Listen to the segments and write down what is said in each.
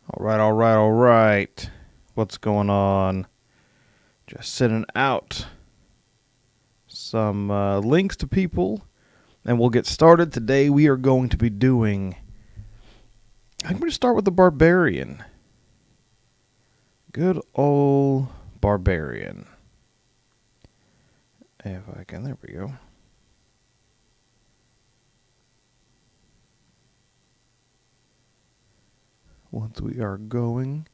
All right. What's going on? Just sending out some links to people, and we'll get started. Today we are going to be doing... I'm going to start with the Barbarian. Good old Barbarian. If I can, there we go. Once we are going,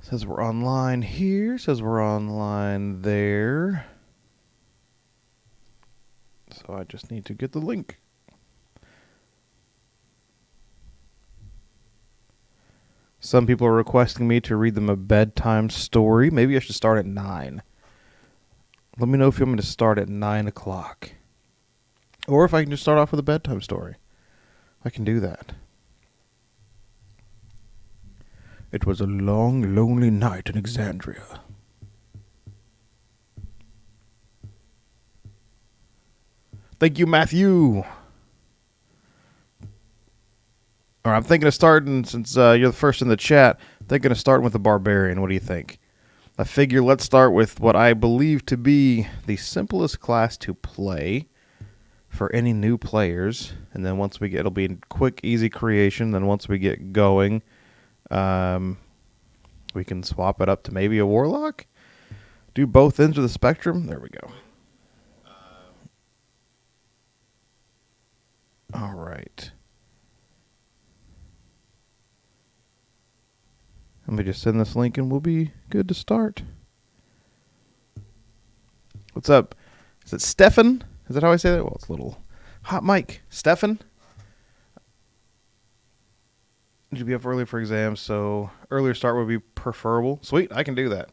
says we're online here, says we're online there. So I just need to get the link. Some people are requesting me to read them a bedtime story. Maybe I should start at 9. Let me know if you want me to start at 9 o'clock. Or if I can just start off with a bedtime story. I can do that. It was a long, lonely night in Exandria. Thank you, Matthew. All right, I'm thinking of starting, since you're the first in the chat, thinking of starting with the Barbarian. What do you think? I figure let's start with what I believe to be the simplest class to play for any new players. And then once we get, it'll be a quick, easy creation. Then once we get going, we can swap it up to maybe a Warlock. Do both ends of the spectrum. There we go. All right. Let me just send this link and we'll be good to start. What's up? Is it Stefan? Is that how I say that? Well, it's a little hot mic. Stefan? Need to be up early for exams, so earlier start would be preferable. Sweet, I can do that.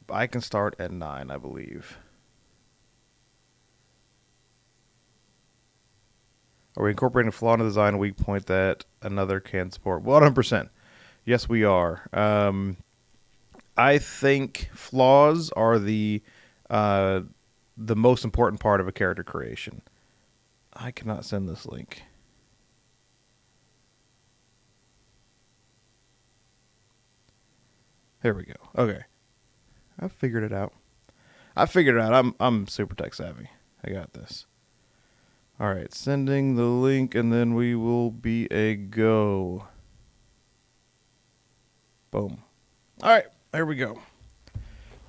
I can start at 9, I believe. Are we incorporating a flaw in the design, a weak point that another can support? 100%. Yes, we are. I think flaws are the most important part of a character creation. I cannot send this link. There we go. Okay. I figured it out. I'm super tech savvy. I got this. All right, sending the link, and then we will be a go. Boom. All right, there we go.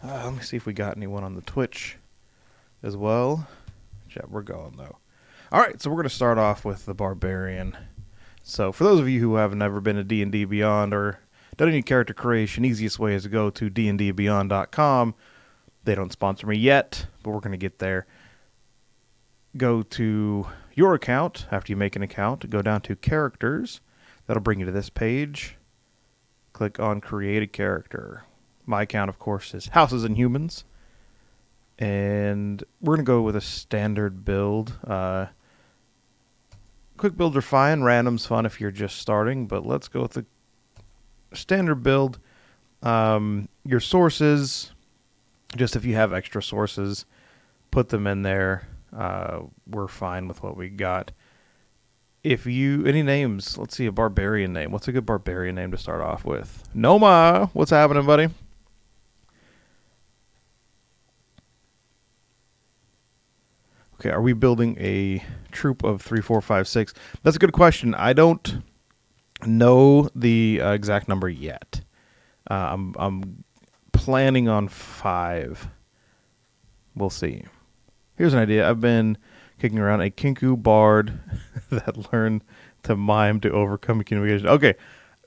Let me see if we got anyone on the Twitch as well. Yeah, we're going, though. All right, so we're going to start off with the Barbarian. So for those of you who have never been to D&D Beyond or done any character creation, easiest way is to go to dndbeyond.com. They don't sponsor me yet, but we're going to get there. Go to your account. After you make an account, go down to characters. That'll bring you to this page. Click on create a character. My account, of course, is Houses and Humans. And we're going to go with a standard build. Quick builds are fine. Random's fun if you're just starting. But let's go with the standard build. Your sources, just if you have extra sources, put them in there. We're fine with what we got. If you, any names, let's see, a barbarian name. What's a good barbarian name to start off with? Noma, what's happening, buddy? Okay, are we building a troop of 3, 4, 5, 6? That's a good question. I don't know the exact number yet. I'm planning on 5. We'll see. Here's an idea. I've been kicking around a Kinku bard that learned to mime to overcome communication. Okay,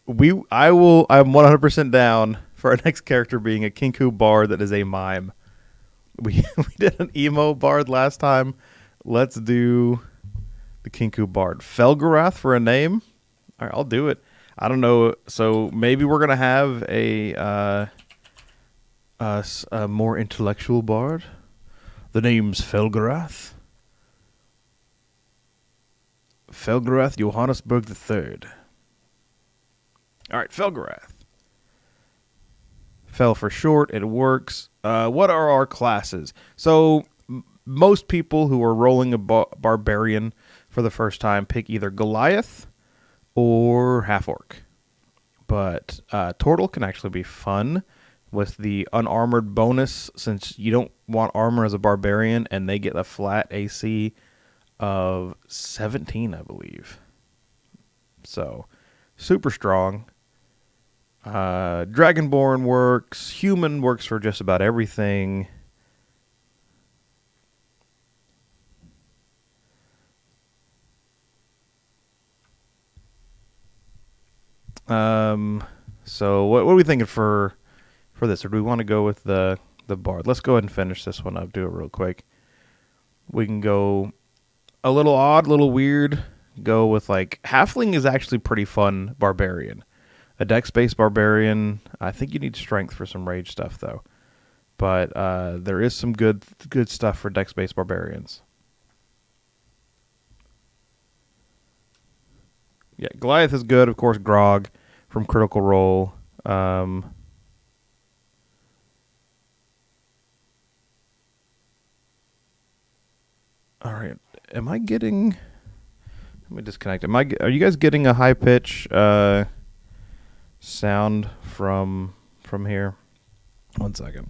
I'm 100% down for our next character being a Kinku bard that is a mime. We did an emo bard last time. Let's do the Kinku bard. Felgarath for a name. All right, I'll do it. I don't know. So maybe we're gonna have a more intellectual bard. The name's Felgarath. Felgarath Johannesburg III. All right, Felgarath. Fel for short. It works. What are our classes? So most people who are rolling a barbarian for the first time pick either Goliath or half-orc. but Turtle can actually be fun with the unarmored bonus, since you don't want armor as a barbarian, and they get a flat AC of 17, I believe. So, super strong. Dragonborn works. Human works for just about everything. So what are we thinking for this? Or do we want to go with the bard? Let's go ahead and finish this one up. Do it real quick. We can go a little odd, a little weird. Go with like halfling is actually pretty fun barbarian. A dex-based barbarian. I think you need strength for some rage stuff though. But there is some good stuff for dex-based barbarians. Yeah, Goliath is good. Of course, Grog from Critical Role. All right. Am I getting? Let me disconnect. Are you guys getting a high pitch sound from here? 1 second.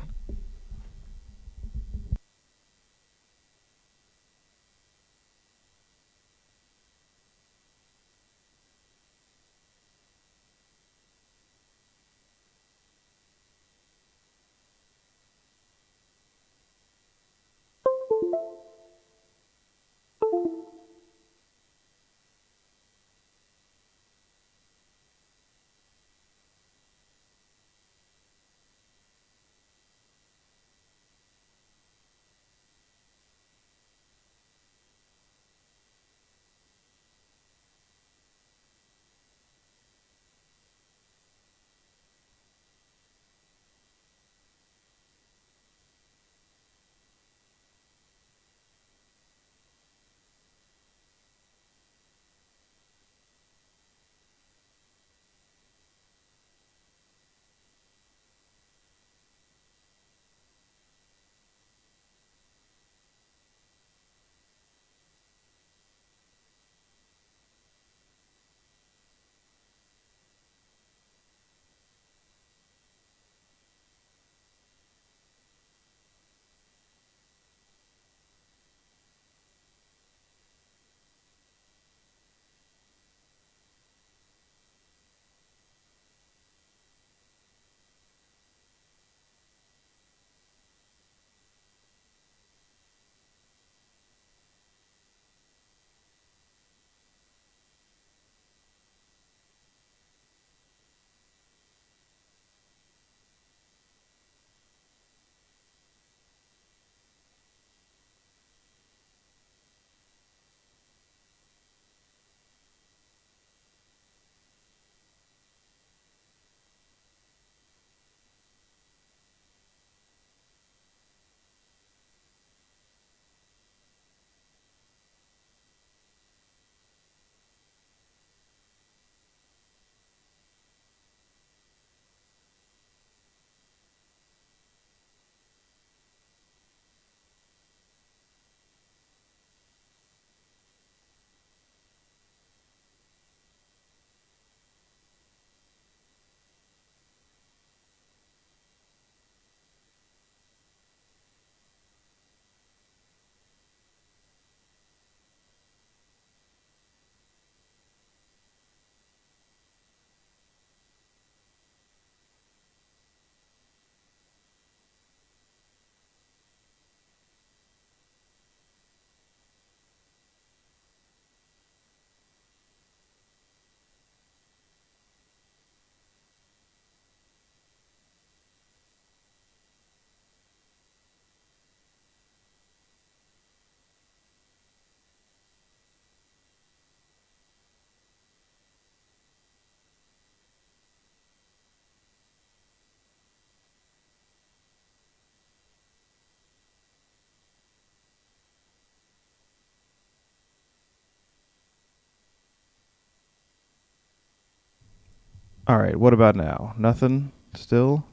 All right. What about now? Nothing. Still.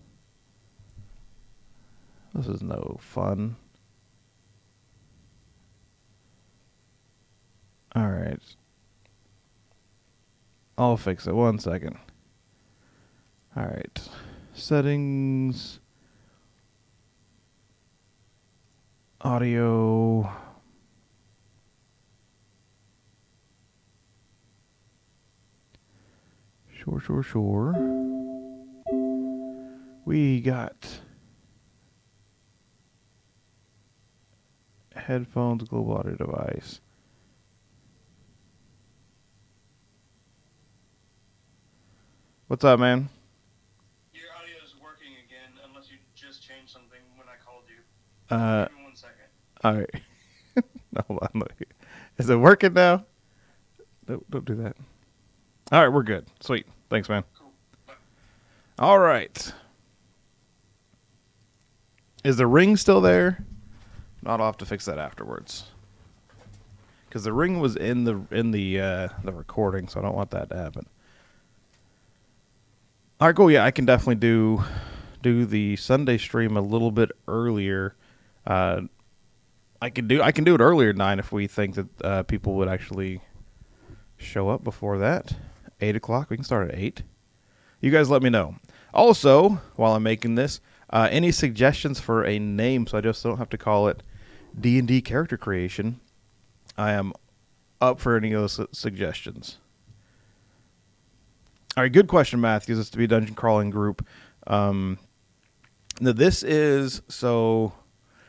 This is no fun. All right. I'll fix it. 1 second. All right. Settings. Audio. Sure. We got headphones, global audio device. What's up, man? Your audio is working again, unless you just changed something when I called you. Give me 1 second. All right. Hold on. Is it working now? Don't do that. All right, we're good. Sweet. Thanks, man. Cool. Bye. All right. Is the ring still there? I'll have to fix that afterwards. Because the ring was in the recording, so I don't want that to happen. All right, cool. Yeah, I can definitely do the Sunday stream a little bit earlier. I can do it earlier at 9 if we think that people would actually show up before that. 8 o'clock. We can start at 8. You guys let me know. Also, while I'm making this, any suggestions for a name so I just don't have to call it D&D character creation? I am up for any of those suggestions. All right, good question, Matthews. It's to be a dungeon crawling group. Now this is so.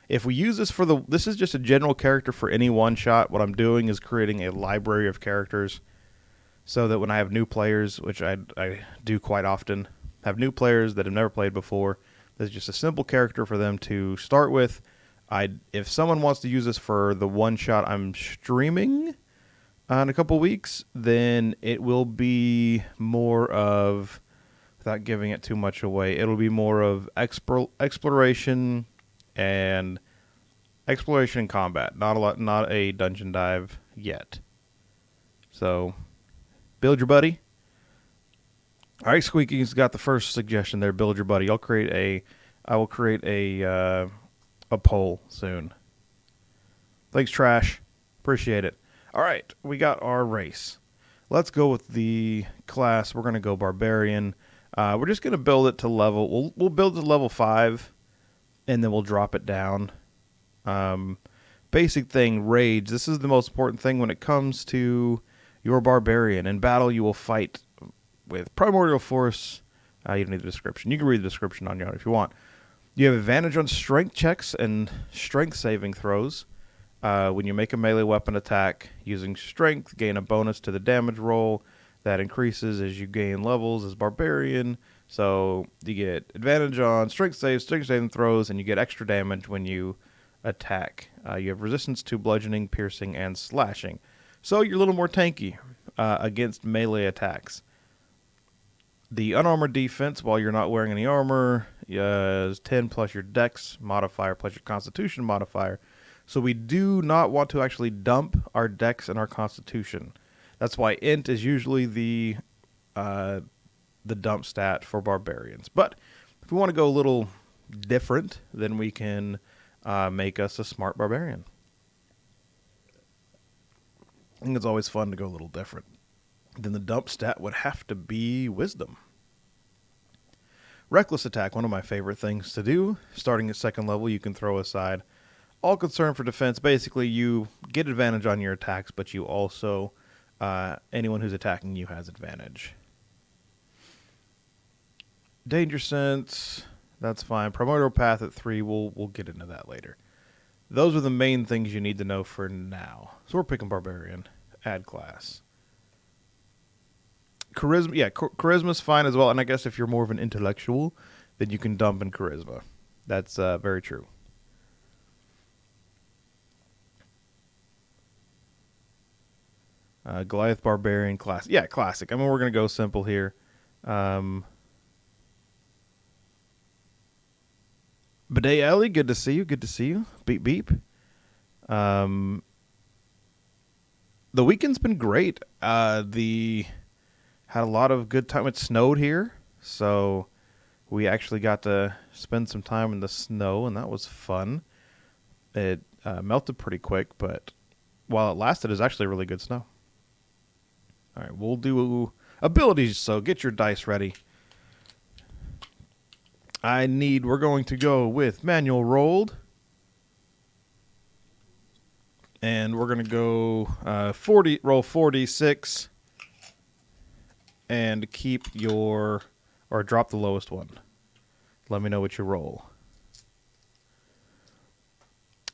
If we use this this is just a general character for any one shot. What I'm doing is creating a library of characters, so that when I have new players, which I do quite often, have new players that have never played before, there's just a simple character for them to start with. If someone wants to use this for the one shot I'm streaming in a couple weeks, then it will be more of, without giving it too much away, it'll be more of exploration and combat. Not a dungeon dive yet. So, build your buddy. All right, Squeaky's got the first suggestion there. Build your buddy. I will create a poll soon. Thanks, Trash. Appreciate it. All right, we got our race. Let's go with the class. We're going to go Barbarian. We're just going to build it to level. We'll build it to level 5, and then we'll drop it down. Basic thing, Rage. This is the most important thing when it comes to your Barbarian. In battle, you will fight with Primordial Force. You don't need the description. You can read the description on your own if you want. You have advantage on strength checks and strength saving throws. When you make a melee weapon attack using strength, gain a bonus to the damage roll. That increases as you gain levels as Barbarian. So you get advantage on strength saving throws, and you get extra damage when you attack. You have resistance to bludgeoning, piercing, and slashing. So you're a little more tanky against melee attacks. The unarmored defense, while you're not wearing any armor, is 10 plus your dex modifier plus your constitution modifier. So we do not want to actually dump our dex and our constitution. That's why int is usually the dump stat for barbarians. But if we want to go a little different, then we can make us a smart barbarian. I think it's always fun to go a little different. Then the dump stat would have to be wisdom. Reckless attack, one of my favorite things to do. Starting at second level, you can throw aside all concern for defense. Basically, you get advantage on your attacks, but you also, anyone who's attacking you has advantage. Danger sense, that's fine. Primordial path at 3, we'll get into that later. Those are the main things you need to know for now. So we're picking Barbarian. Add class. Charisma, yeah, charisma's fine as well. And I guess if you're more of an intellectual, then you can dump in charisma. That's very true. Goliath Barbarian class. Yeah, classic. I mean, we're going to go simple here. Bidet Alley, good to see you. Good to see you. Beep, beep. The weekend's been great. Had a lot of good time. It snowed here, so we actually got to spend some time in the snow, and that was fun. It melted pretty quick, but while it lasted, it was actually really good snow. All right, we'll do abilities, so get your dice ready. we're going to go with manual rolled. And we're going to go roll 4d6 and keep or drop the lowest one. Let me know what you roll.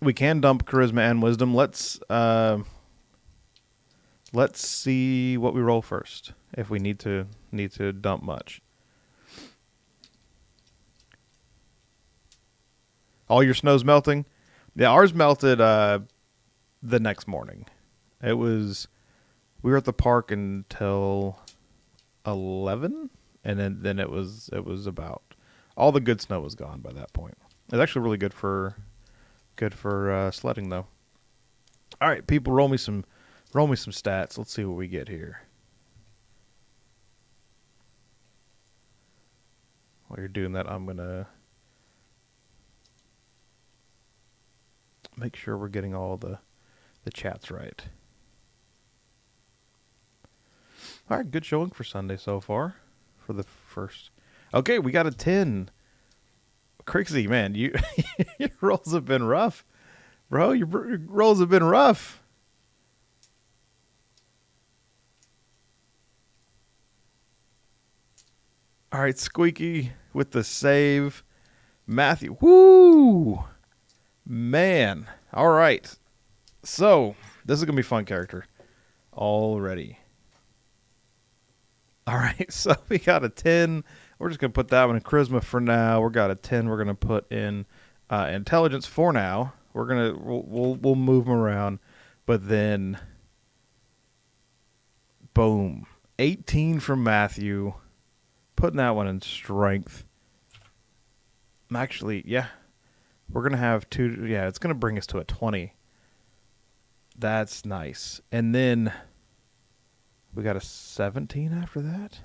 We can dump charisma and wisdom. Let's see what we roll first. If we need to dump much. All your snow's melting? Yeah, ours melted the next morning. We were at the park until 11, and then it was about all the good snow was gone by that point. It's actually really good for sledding though. All right, people, roll me some stats. Let's see what we get here. While you're doing that, I'm gonna make sure we're getting all the chats right. All right, good showing for Sunday so far. For the first, okay, we got a 10. Crixie, man, your rolls have been rough, bro. Your rolls have been rough. All right, Squeaky with the save. Matthew, woo, man. All right, so this is gonna be a fun character already. All right, so we got a 10. We're just gonna put that one in charisma for now. We got a 10. We're gonna put in intelligence for now. We'll move them around, but then boom, 18 from Matthew. Putting that one in strength. Actually, yeah, we're gonna have 2. Yeah, it's gonna bring us to a 20. That's nice. And then we got a 17 after that.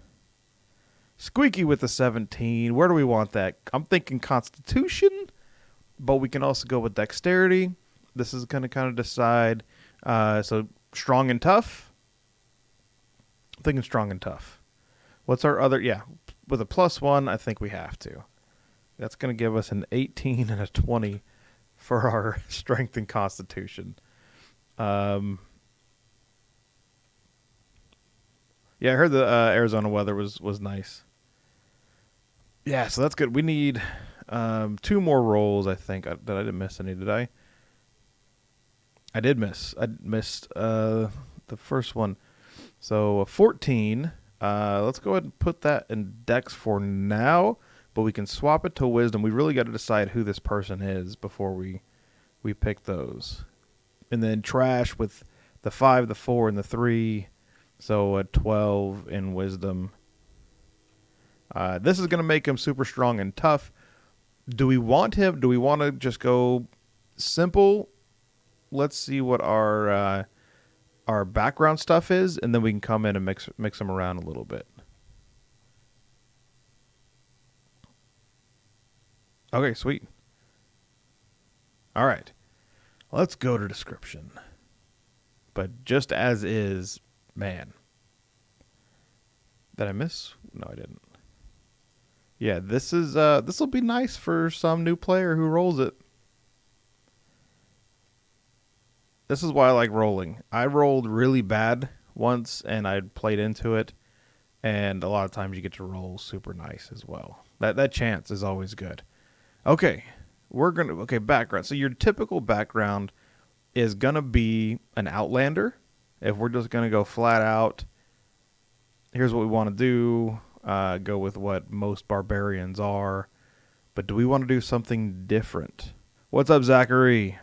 Squeaky with the 17. Where do we want that? I'm thinking Constitution, but we can also go with Dexterity. This is going to kind of decide. So strong and tough. I'm thinking strong and tough. What's our other? Yeah, with a +1, I think we have to. That's going to give us an 18 and a 20 for our strength and Constitution. Yeah, I heard the Arizona weather was nice. Yeah, so that's good. We need 2 more rolls, I think. I didn't miss any, did I? I did miss. I missed the first one. So 14. Let's go ahead and put that in Dex for now, but we can swap it to Wisdom. We really got to decide who this person is before we pick those. And then Trash with the 5, the 4, and the 3. So a 12 in Wisdom. This is going to make him super strong and tough. Do we want him? Do we want to just go simple? Let's see what our background stuff is, and then we can come in and mix them around a little bit. Okay, sweet. All right. Let's go to description. But just as is, man. Did I miss? No, I didn't. Yeah, this will be nice for some new player who rolls it. This is why I like rolling. I rolled really bad once, and I played into it, and a lot of times you get to roll super nice as well. That chance is always good. Okay, background. So your typical background is gonna be an Outlander. If we're just gonna go flat out, here's what we want to do. Go with what most barbarians are. But do we want to do something different? What's up, Zachary?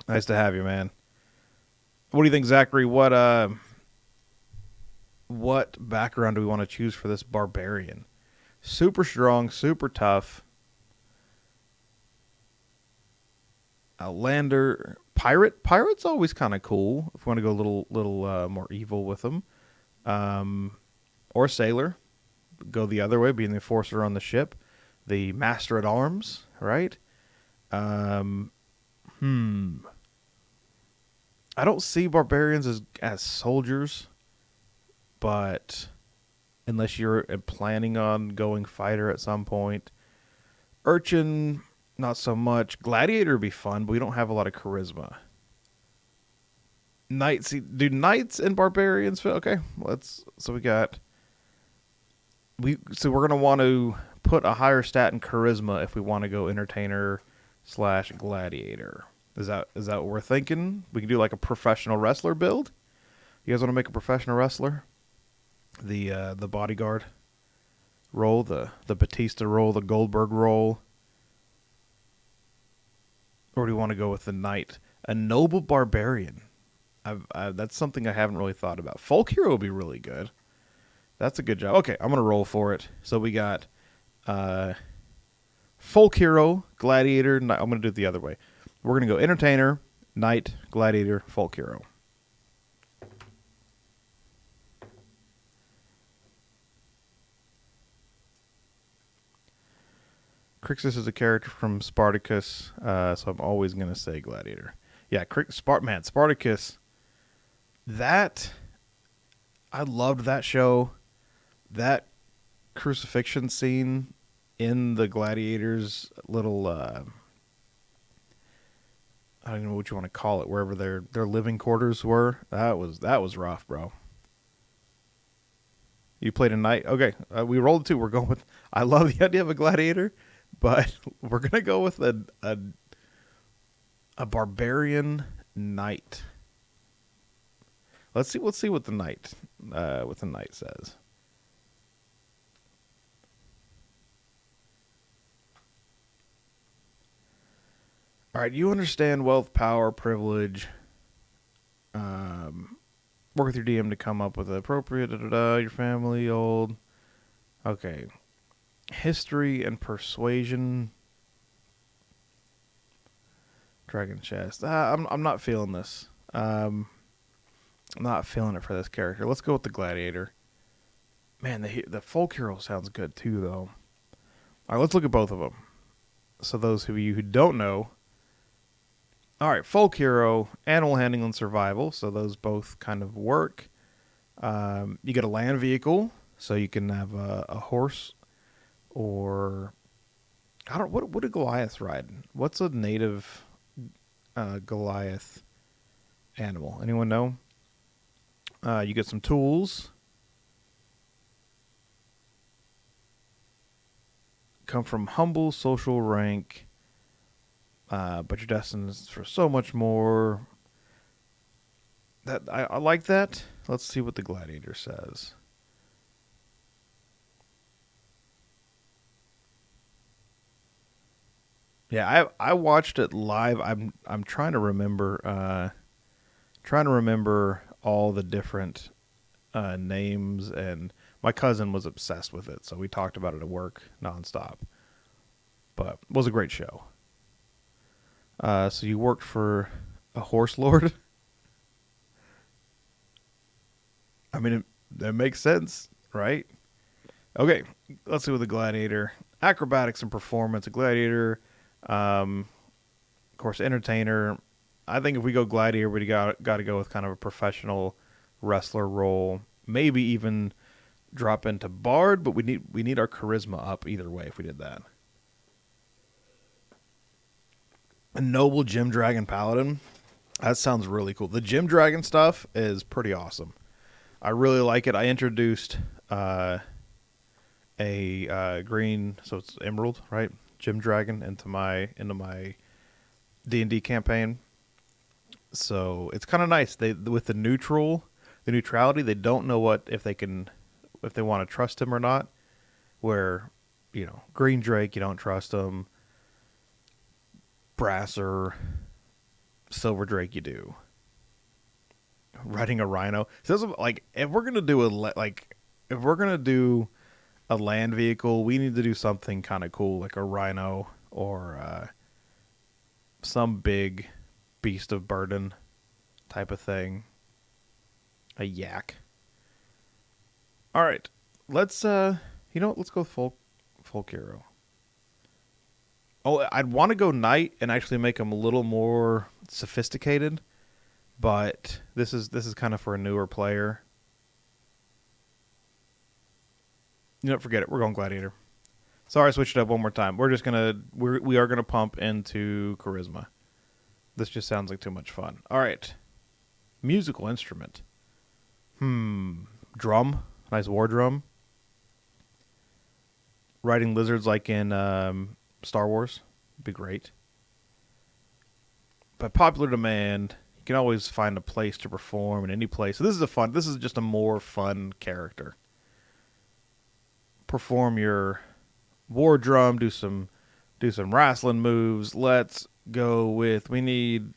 Nice to have you, man. What do you think, Zachary? What background do we want to choose for this barbarian? Super strong, super tough. Outlander, pirate. Pirate's always kind of cool if we want to go a little more evil with them. Or sailor. Go the other way, being the enforcer on the ship. The master at arms, right? I don't see barbarians as soldiers, but unless you're planning on going fighter at some point, Urchin, not so much. Gladiator would be fun, but we don't have a lot of charisma. Knights, do knights and barbarians fit? Okay, so we're gonna want to put a higher stat in charisma if we want to go entertainer / gladiator. Is that what we're thinking? We can do like a professional wrestler build. You guys want to make a professional wrestler? The bodyguard role, the Batista role, the Goldberg role, or do you want to go with the knight, a noble barbarian? That's something I haven't really thought about. Folk hero would be really good. That's a good job. Okay, I'm gonna roll for it. So we got folk hero, gladiator. I'm gonna do it the other way. We're gonna go entertainer, knight, gladiator, folk hero. Crixus is a character from Spartacus, so I'm always gonna say gladiator. Yeah, Spartacus. That I loved that show. That crucifixion scene in the gladiators' little I don't know what you want to call it, wherever their living quarters were. That was rough, bro. You played a knight. Okay, we rolled a 2. We're going with. I love the idea of a gladiator, but we're gonna go with a barbarian knight. Let's see what the knight says. All right, you understand wealth, power, privilege. Work with your DM to come up with the appropriate. Your family, old. Okay, history and persuasion. Dragon chest. I'm not feeling this. I'm not feeling it for this character. Let's go with the gladiator. Man, the folk hero sounds good too, though. All right, let's look at both of them. So those of you who don't know, all right, folk hero, animal handling and survival. So those both kind of work. You get a land vehicle, so you can have a horse, or what did Goliath ride? What's a native Goliath animal? Anyone know? You get some tools. Come from humble social rank, but you're destined for so much more. That I like that. Let's see what the gladiator says. Yeah, I watched it live. I'm trying to remember all the different names, and my cousin was obsessed with it, so we talked about it at work nonstop. But it was a great show. So you worked for a horse lord? I mean, that makes sense, right? Okay, let's see with the gladiator. Acrobatics and performance. A gladiator, of course, entertainer. I think if we go gladiator, we got to go with kind of a professional wrestler role. Maybe even drop into bard, but we need our charisma up either way if we did that. A noble gym dragon paladin. That sounds really cool. The gym dragon stuff is pretty awesome. I really like it. I introduced a green, so it's emerald, right? Gym dragon into my D&D campaign. So it's kind of nice. They with the neutrality, they don't know if they want to trust him or not. Where, Green Drake, you don't trust him. Brasser, Silver Drake, you do. Riding a rhino. So if we're gonna do a land vehicle, we need to do something kind of cool, like a rhino or some big beast of burden type of thing. A yak. All right, let's let's go folk hero. Oh, I'd want to go knight and actually make him a little more sophisticated, but this is kind of for a newer player. Forget it. We're going gladiator. Sorry, I switched it up one more time. We are gonna pump into charisma. This just sounds like too much fun. All right, musical instrument. Drum. Nice war drum. Riding lizards like in Star Wars would be great. By popular demand, you can always find a place to perform in any place. So this is just a more fun character. Perform your war drum, do some wrestling moves. Let's go with, we need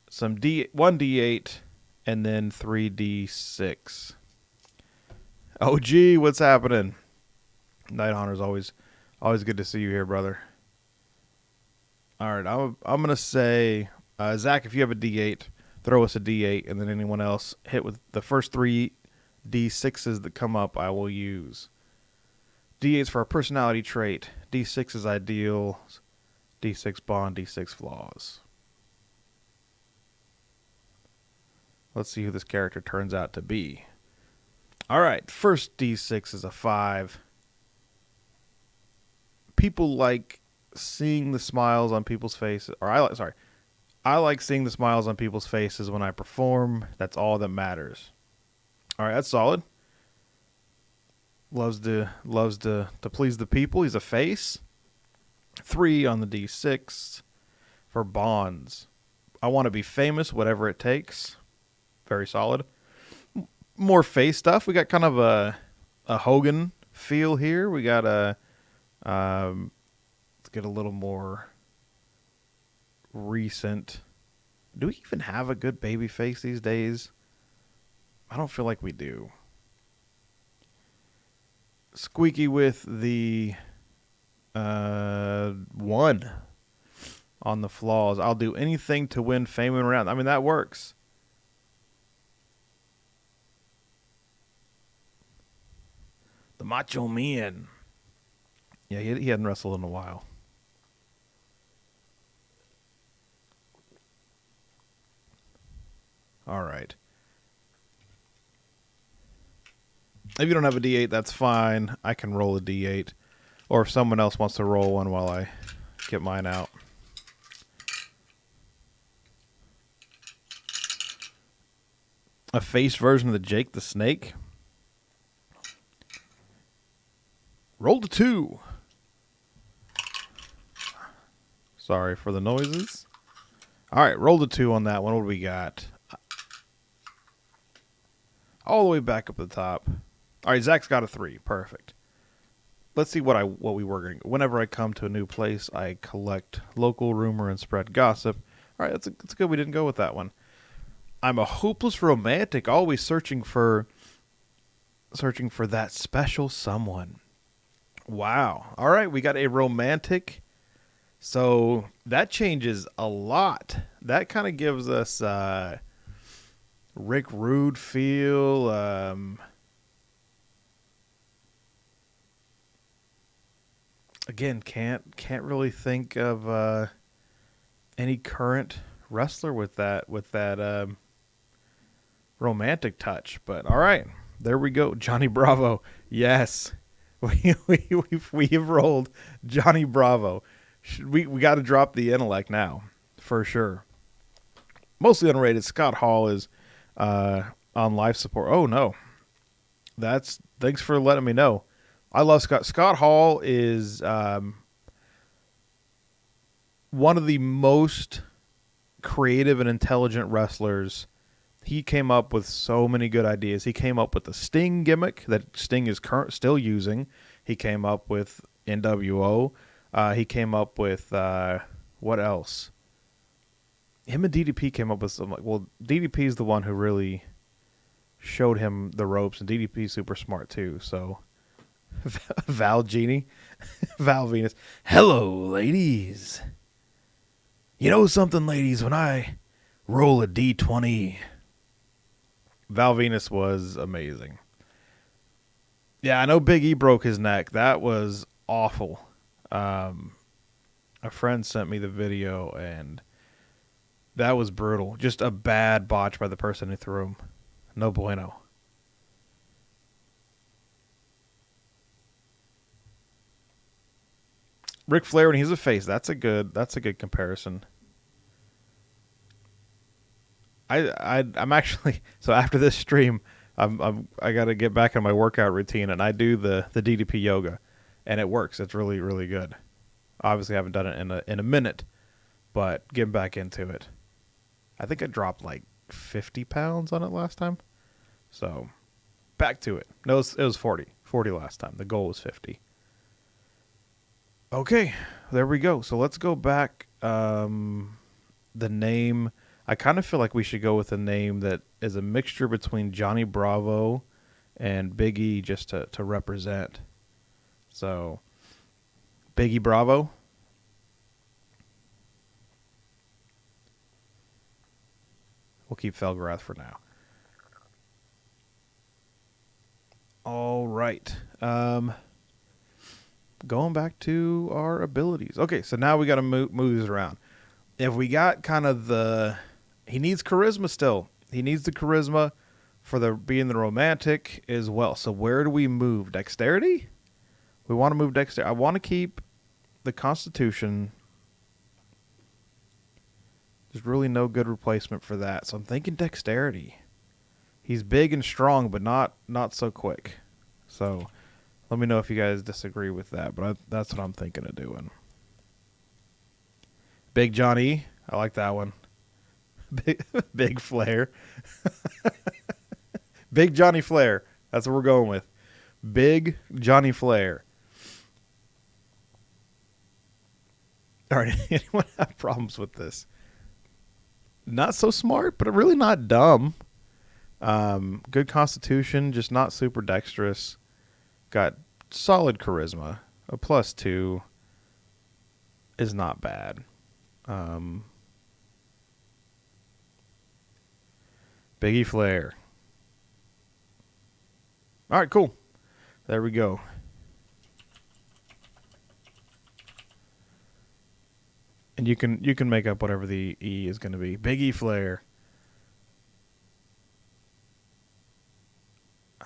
some 1d8 and then 3d6. Oh gee, what's happening? Night Honor's always good to see you here, brother. All right, I'm gonna say, Zach, if you have a D8, throw us a D8, and then anyone else hit with the first 3 D6s that come up. I will use D8s for our personality trait, D6 is ideal, D6 bond, D6 flaws. Let's see who this character turns out to be. All right, first D6 is a 5. People like seeing the smiles on people's faces, I like seeing the smiles on people's faces when I perform. That's all that matters. All right, that's solid. Loves to please the people. He's a face. 3 on the D6 for bonds. I want to be famous, whatever it takes. Very solid. More face stuff. We got kind of a Hogan feel here. We got let's get a little more recent. Do we even have a good baby face these days? I don't feel like we do. Squeaky with the 1 on the flaws. I'll do anything to win fame and renown. I mean, that works. The Macho Man. Yeah, he hadn't wrestled in a while. All right. If you don't have a D8, that's fine. I can roll a D8. Or if someone else wants to roll one while I get mine out. A face version of the Jake the Snake. Roll to 2. Sorry for the noises. All right, roll to 2 on that one. What do we got? All the way back up at the top. All right, Zach's got a 3. Perfect. Let's see what we were going. Whenever I come to a new place, I collect local rumor and spread gossip. All right, that's good. We didn't go with that one. I'm a hopeless romantic, always searching for that special someone. Wow. All right, we got a romantic. So that changes a lot. That kind of gives us Rick Rude feel. Again, can't really think of any current wrestler with that romantic touch. But all right, there we go. Johnny Bravo. Yes, we have rolled Johnny Bravo. We got to drop the intellect now for sure. Mostly underrated. Scott Hall is on life support. Oh no, thanks for letting me know. I love Scott. Scott Hall is one of the most creative and intelligent wrestlers. He came up with so many good ideas. He came up with the Sting gimmick that Sting is still using. He came up with NWO. He came up with what else? Him and DDP came up with some. Well, DDP is the one who really showed him the ropes, and DDP is super smart too. So. Val Genie. Val Venus. Hello, ladies. You know something, ladies, when I roll a D20. Val Venus was amazing. Yeah, I know Big E broke his neck. That was awful. A friend sent me the video, and that was brutal. Just a bad botch by the person who threw him. No bueno. Ric Flair when he's a face. That's a good comparison. I'm actually so after this stream, I got to get back on my workout routine, and I do the DDP yoga, and it works. It's really really good. Obviously, I haven't done it in a minute, but getting back into it. I think I dropped like 50 pounds on it last time, so back to it. No, it was 40 last time. The goal was 50. Okay, there we go. So let's go back. The name. I kind of feel like we should go with a name that is a mixture between Johnny Bravo and Big E, just to represent. So, Biggie Bravo. We'll keep Felgerath for now. All right. Going back to our abilities. Okay, so now we got to move these around. If we got kind of he needs charisma still. He needs the charisma for being the romantic as well. So where do we move? Dexterity? We want to move dexterity. I want to keep the Constitution. There's really no good replacement for that. So I'm thinking dexterity. He's big and strong, but not so quick. So let me know if you guys disagree with that, but that's what I'm thinking of doing. Big Johnny. I like that one. Big Flair. Big Johnny Flair. That's what we're going with. Big Johnny Flair. All right. Anyone have problems with this? Not so smart, but really not dumb. Good constitution, just not super dexterous. Got solid charisma. A +2 is not bad. Biggie Flair. All right, cool. There we go. And you can make up whatever the E is going to be. Biggie Flair.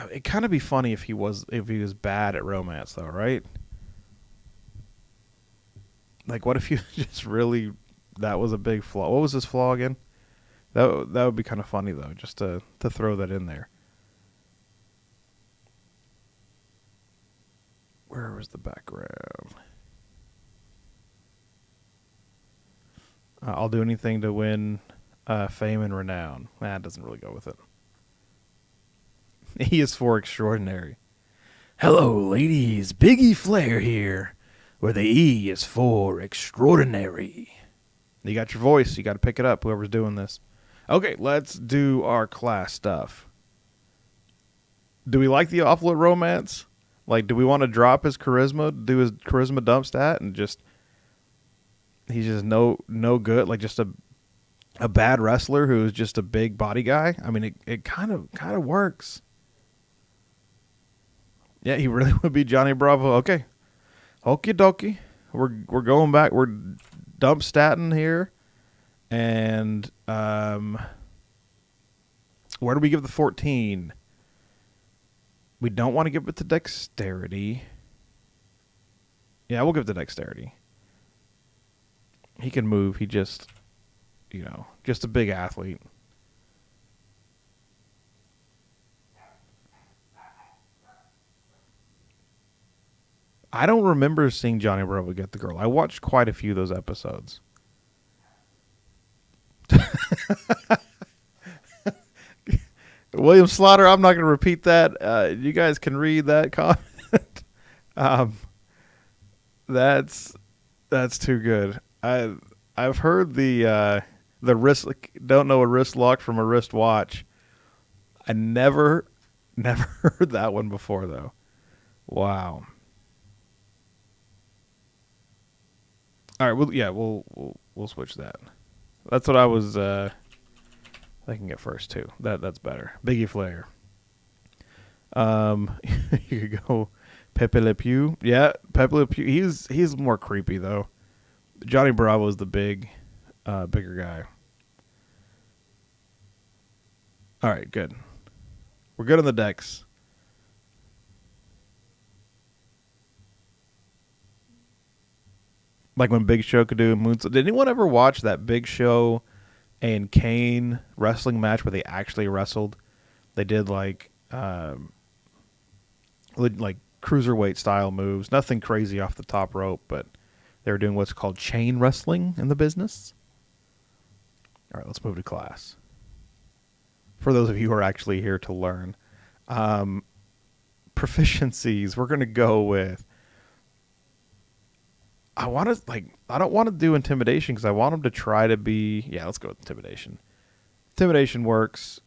It'd kind of be funny if he was bad at romance, though, right? Like, what if you just really that was a big flaw? What was his flaw again? That would be kind of funny though, just to throw that in there. Where was the background? I'll do anything to win fame and renown. That doesn't really go with it. E is for extraordinary. Hello, ladies. Biggie Flair here, where the E is for extraordinary. You got your voice. You got to pick it up, whoever's doing this. Okay, let's do our class stuff. Do we like the Offload Romance? Like, do we want to drop his charisma, do his charisma dump stat, and he's just no good, like just a bad wrestler who is just a big body guy? I mean, it kind of works. Yeah, he really would be Johnny Bravo. Okay, okie dokie. We're going back. We're dump statting here, and where do we give the 14? We don't want to give it to dexterity. Yeah, we'll give it to dexterity. He can move. He just, just a big athlete. I don't remember seeing Johnny Bravo get the girl. I watched quite a few of those episodes. William Slaughter, I'm not going to repeat that. You guys can read that comment. That's too good. I've heard the wrist. Don't know a wrist lock from a wrist watch. I never heard that one before though. Wow. All right. We'll switch that. That's what I was thinking at first too. That's better. Biggie Flair. You could go Pepe Le Pew. Yeah, Pepe Le Pew. He's more creepy though. Johnny Bravo is the bigger guy. All right, good. We're good on the decks. Like when Big Show could do moonsault. Did anyone ever watch that Big Show and Kane wrestling match where they actually wrestled? They did like cruiserweight style moves. Nothing crazy off the top rope, but they were doing what's called chain wrestling in the business. All right, let's move to class. For those of you who are actually here to learn. Proficiencies, we're going to go with... I don't want to do intimidation because I want them to try to be... Yeah, let's go with intimidation. Intimidation works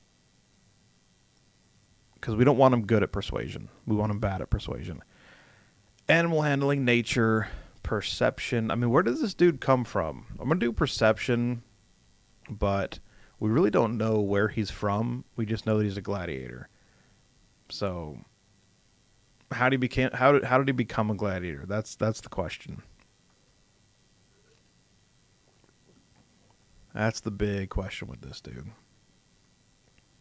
because we don't want them good at persuasion. We want them bad at persuasion. Animal handling, nature, perception. I mean, where does this dude come from? I'm going to do perception, but we really don't know where he's from. We just know that he's a gladiator. So, how did he become a gladiator? That's the question. That's the big question with this dude.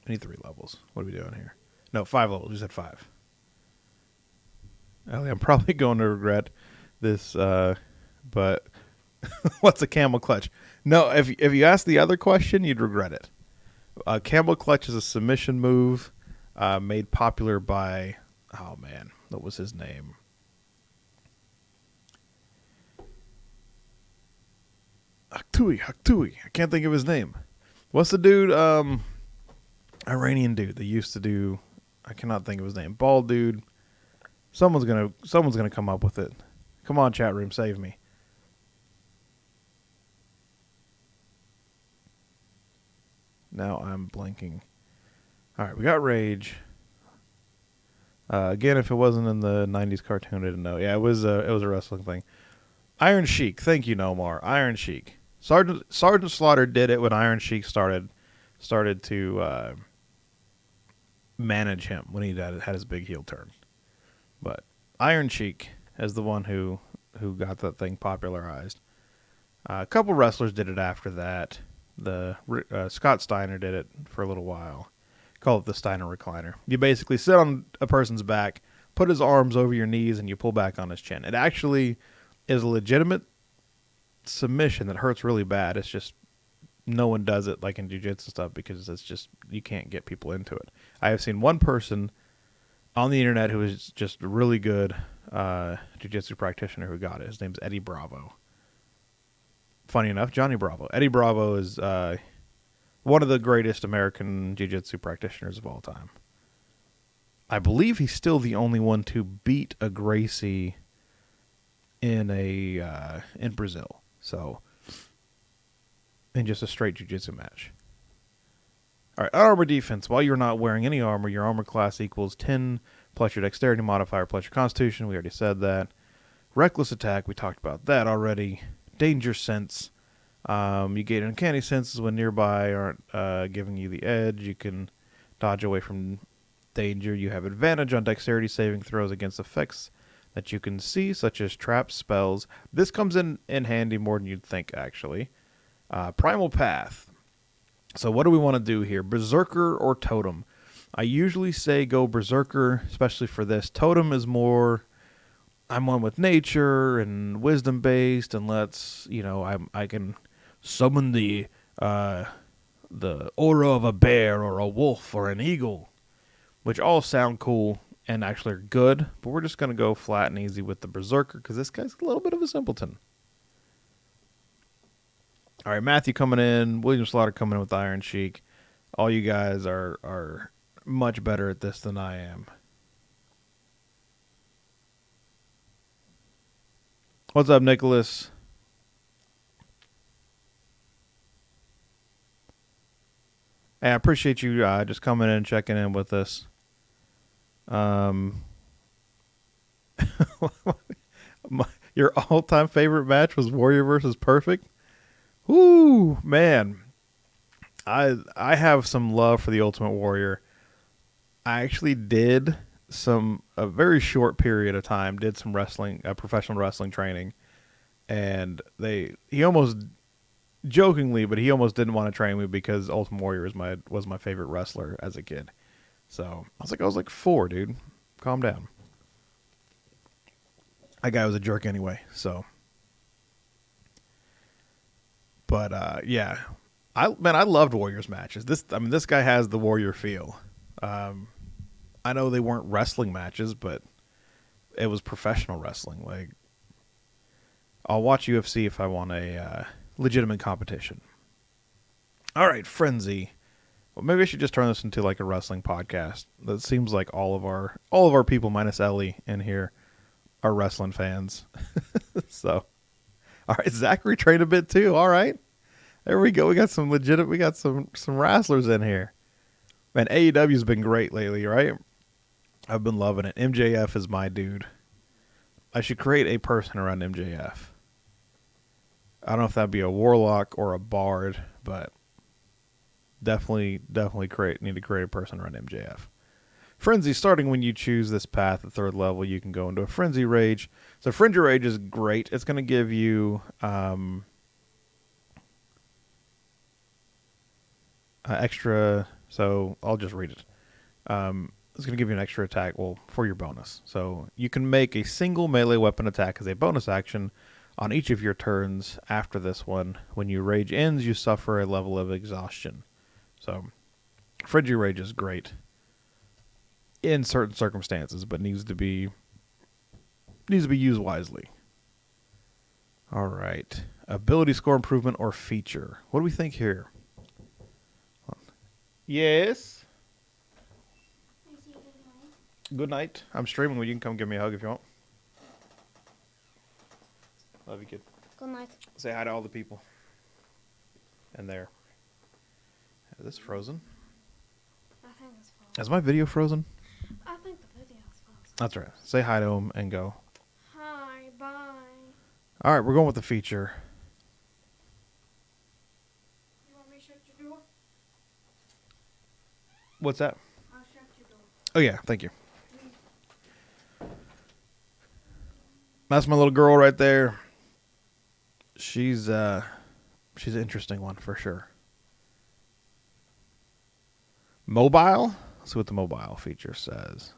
I need 3 levels. What are we doing here? No, 5 levels. You said 5. Ellie, I'm probably going to regret this, but what's a camel clutch? No, if you ask the other question, you'd regret it. Camel clutch is a submission move made popular by, oh man, what was his name? Haktui. I can't think of his name. What's the dude? Iranian dude that used to do. I cannot think of his name. Bald dude. Someone's gonna come up with it. Come on, chat room, save me. Now I'm blanking. All right, we got Rage. Again, if it wasn't in the '90s cartoon, I didn't know. Yeah, it was a wrestling thing. Iron Sheik. Thank you, Nomar. Iron Sheik. Sergeant Slaughter did it when Iron Sheik started to manage him when he had his big heel turn. But Iron Sheik is the one who got that thing popularized. A couple wrestlers did it after that. Scott Steiner did it for a little while. Call it the Steiner recliner. You basically sit on a person's back, put his arms over your knees, and you pull back on his chin. It actually is a legitimate submission that hurts really bad. It's just no one does it like in jiu-jitsu stuff because it's just you can't get people into it. I have seen one person on the internet who is just a really good jiu-jitsu practitioner who got it. His name's Eddie Bravo. Funny enough, Johnny Bravo. Eddie Bravo is one of the greatest American jiu-jitsu practitioners of all time. I believe he's still the only one to beat a Gracie in Brazil. So, in just a straight jiu-jitsu match. All right, armor defense. While you're not wearing any armor, your armor class equals 10 plus your dexterity modifier plus your constitution. We already said that. Reckless attack. We talked about that already. Danger sense. You gain uncanny senses when nearby aren't giving you the edge. You can dodge away from danger. You have advantage on dexterity saving throws against effects that you can see, such as traps, spells. This comes in handy more than you'd think, actually. Primal Path. So what do we want to do here? Berserker or Totem? I usually say go Berserker, especially for this. Totem is more, I'm one with nature and wisdom-based, and I can summon the aura of a bear or a wolf or an eagle, which all sound cool and actually are good, but we're just going to go flat and easy with the Berserker because this guy's a little bit of a simpleton. All right, Matthew coming in, William Slaughter coming in with Iron Sheik. All you guys are much better at this than I am. What's up, Nicholas? Hey, I appreciate you just coming in and checking in with us. Your all-time favorite match was Warrior versus Perfect? Woo, man. I have some love for the Ultimate Warrior. I actually did a very short period of time, did some wrestling, professional wrestling training, and he almost jokingly, but he almost didn't want to train me because Ultimate Warrior was my favorite wrestler as a kid. So I was like 4, dude. Calm down. That guy was a jerk anyway, so. But yeah, I loved Warriors matches. This guy has the Warrior feel. I know they weren't wrestling matches, but it was professional wrestling. Like, I'll watch UFC if I want a legitimate competition. All right, Frenzy. Well, maybe I should just turn this into like a wrestling podcast. That seems like all of our people minus Ellie in here are wrestling fans. So, all right, Zachary trained a bit too. All right, there we go. We got some wrestlers in here. Man, AEW's been great lately, right? I've been loving it. MJF is my dude. I should create a person around MJF. I don't know if that'd be a warlock or a bard, but definitely need to create a person around MJF. Frenzy, starting when you choose this path at 3rd level, you can go into a Frenzy Rage. So Frenzy Rage is great. It's going to give you extra, so I'll just read it. It's going to give you an extra attack, for your bonus. So you can make a single melee weapon attack as a bonus action on each of your turns after this one. When your rage ends, you suffer a level of exhaustion. So Frenzy Rage is great in certain circumstances, but needs to be used wisely. All right. Ability score improvement or feature. What do we think here? Yes. Good night. I'm streaming. You can come give me a hug if you want. Love you, kid. Good night. Say hi to all the people. And there. Is this frozen? I think it's frozen. Is my video frozen? I think the video's frozen. That's right. Say hi to him and go. Hi, bye. All right, we're going with the feature. You want me to shut your door? What's that? I'll shut your door. Oh, yeah. Thank you. That's my little girl right there. She's an interesting one for sure. Mobile? Let's see what the mobile feature says.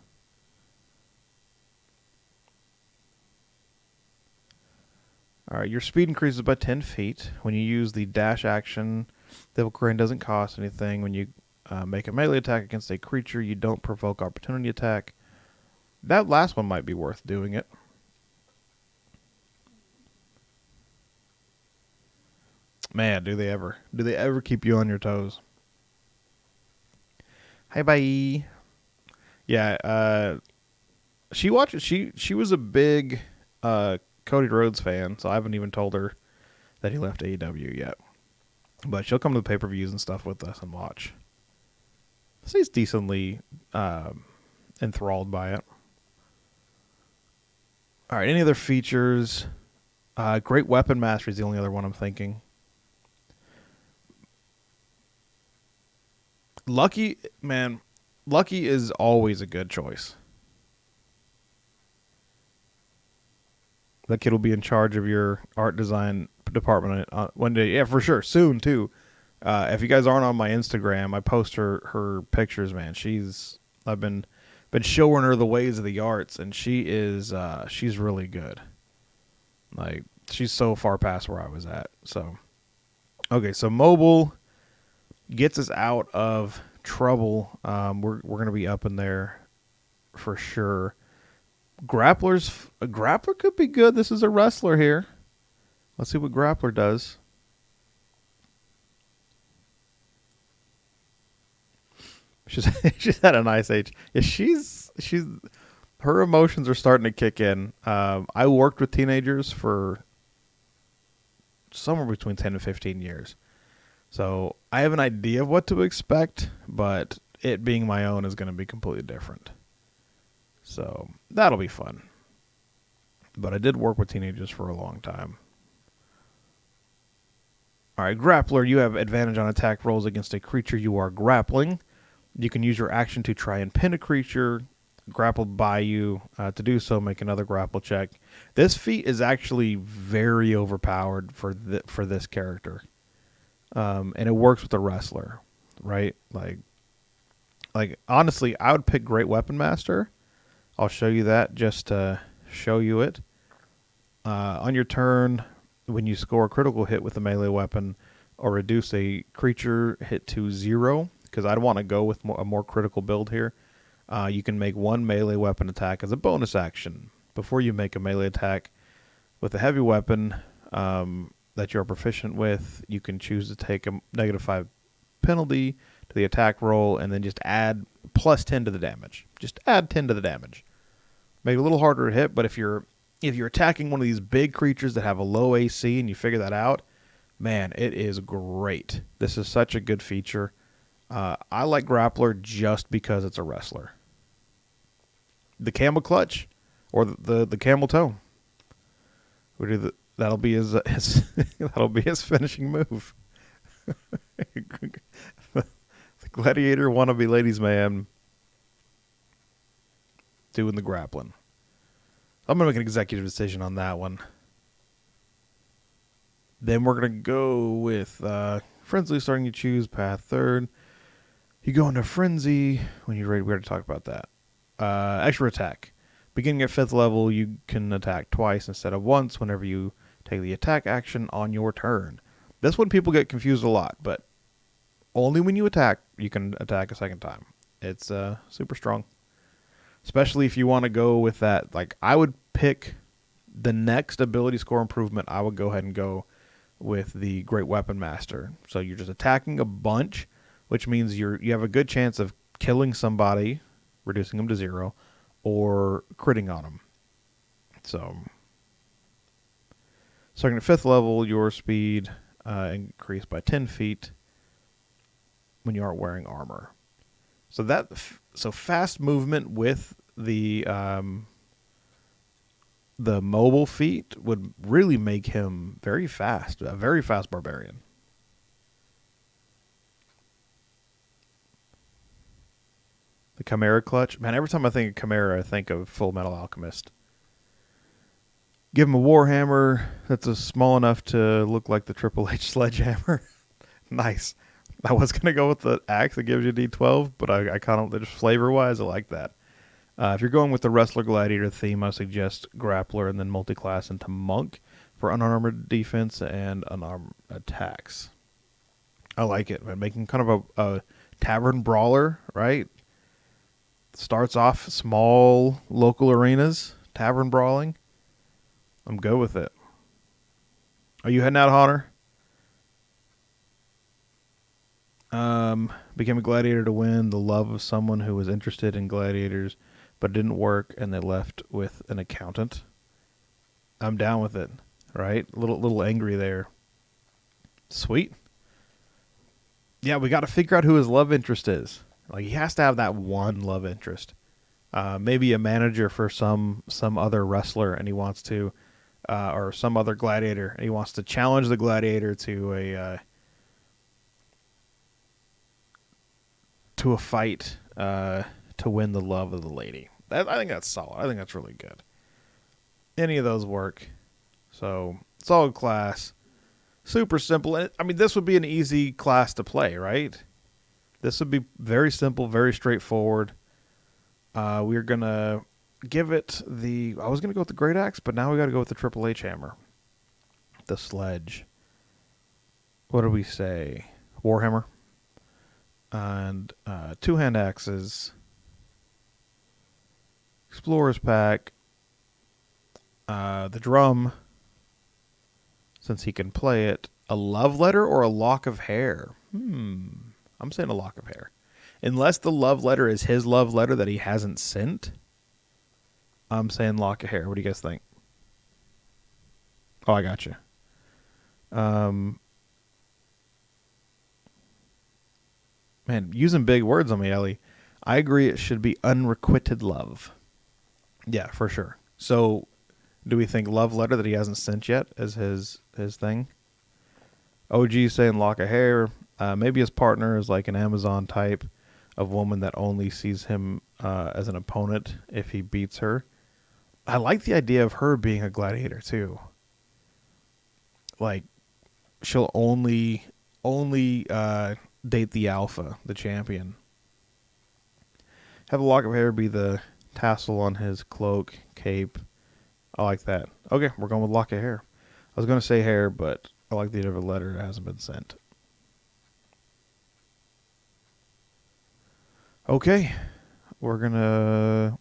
All right, your speed increases by 10 feet. When you use the dash action, Devil Crane doesn't cost anything. When you make a melee attack against a creature, you don't provoke opportunity attack. That last one might be worth doing it. Man, do they ever keep you on your toes? Hi, bye. Yeah, she watches. She was a big Cody Rhodes fan, so I haven't even told her that he left AEW yet. But she'll come to the pay-per-views and stuff with us and watch. She's decently enthralled by it. All right, any other features? Great Weapon Mastery is the only other one I'm thinking. Lucky is always a good choice. That kid will be in charge of your art design department one day. Yeah, for sure. Soon, too. If you guys aren't on my Instagram, I post her pictures, man. I've been showing her the ways of the arts, and she's really good. Like, she's so far past where I was at. So, okay, so mobile gets us out of trouble. We're going to be up in there for sure. A grappler could be good. This is a wrestler here. Let's see what grappler does. She's had a nice age. Yeah, she's her emotions are starting to kick in. I worked with teenagers for somewhere between 10 and 15 years. So I have an idea of what to expect, but it being my own is going to be completely different. So that'll be fun. But I did work with teenagers for a long time. All right, grappler, you have advantage on attack rolls against a creature you are grappling. You can use your action to try and pin a creature grappled by you. To do so, make another grapple check. This feat is actually very overpowered for this character. And it works with the wrestler, right? Like honestly, I would pick Great Weapon Master. I'll show you that just to show you it. On your turn, when you score a critical hit with a melee weapon or reduce a creature hit to 0, because I'd want to go with a more critical build here, you can make one melee weapon attack as a bonus action. Before you make a melee attack with a heavy weapon that you're proficient with, you can choose to take a -5 penalty to the attack roll and then just add +10 to the damage. Just add 10 to the damage. Make it a little harder to hit, but if you're attacking one of these big creatures that have a low AC and you figure that out, man, it is great. This is such a good feature. I like Grappler just because it's a wrestler. The camel clutch or the camel toe. That'll be his that'll be his finishing move. The gladiator wannabe ladies man doing the grappling. I'm gonna make an executive decision on that one. Then we're gonna go with Frenzy starting to choose path third. You go into Frenzy when you're ready. We already talked about that. Extra attack. Beginning at 5th level, you can attack twice instead of once whenever you take the attack action on your turn. This one people get confused a lot, but only when you attack, you can attack a second time. It's super strong. Especially if you want to go with that. Like, I would pick the next ability score improvement. I would go ahead and go with the Great Weapon Master. So you're just attacking a bunch, which means you have a good chance of killing somebody, reducing them to 0, or critting on them. So, starting at 5th level, your speed increased by 10 feet when you aren't wearing armor. So fast movement with the mobile feat would really make him very fast, a very fast barbarian. The Chimera Clutch. Man, every time I think of Chimera, I think of Full Metal Alchemist. Give him a Warhammer that's small enough to look like the Triple H sledgehammer. Nice. I was going to go with the axe that gives you D12, but I kind of, just flavor-wise, I like that. If you're going with the Wrestler Gladiator theme, I suggest Grappler and then multi-class into Monk for unarmored defense and unarmed attacks. I like it, man. Making kind of a tavern brawler, right? Starts off small local arenas, tavern brawling. I'm good with it. Are you heading out, Hunter? Became a gladiator to win the love of someone who was interested in gladiators, but didn't work, and they left with an accountant. I'm down with it, right? A little angry there. Sweet. Yeah, we got to figure out who his love interest is. Like, he has to have that one love interest. Maybe a manager for some other wrestler, and he wants to, or some other gladiator, and he wants to challenge the gladiator to a fight to win the love of the lady. I think that's solid. I think that's really good. Any of those work. So, solid class. Super simple. I mean, this would be an easy class to play, right? This would be very simple, very straightforward. We're going to give it I was going to go with the Great Axe, but now we got to go with the Triple H Hammer. The Sledge. What do we say? Warhammer. And 2-hand axes. Explorer's Pack. The drum. Since he can play it. A love letter or a lock of hair? I'm saying a lock of hair. Unless the love letter is his love letter that he hasn't sent, I'm saying lock of hair. What do you guys think? Oh, I got you. Man, using big words on me, Ellie. I agree it should be unrequited love. Yeah, for sure. So, do we think love letter that he hasn't sent yet is his thing? OG saying lock of hair. Maybe his partner is like an Amazon type of woman that only sees him as an opponent if he beats her. I like the idea of her being a gladiator too. Like, she'll only date the alpha, the champion. Have a lock of hair be the tassel on his cloak, cape. I like that. Okay, we're going with lock of hair. was going to say hair, but I like the idea of a letter that hasn't been sent. Okay. We're going to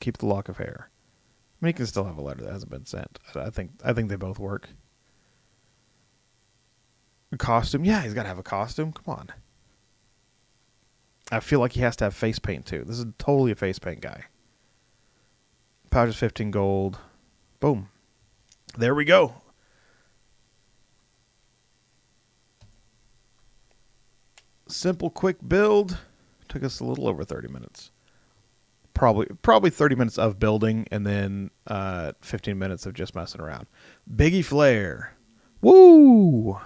keep the lock of hair. I mean, he can still have a letter that hasn't been sent. I think they both work. A costume? Yeah, he's got to have a costume. Come on. I feel like he has to have face paint, too. This is totally a face paint guy. Pouch is 15 gold. Boom. There we go. Simple, quick build. Took us a little over 30 minutes. Probably 30 minutes of building and then 15 minutes of just messing around. Biggie Flair. Woo!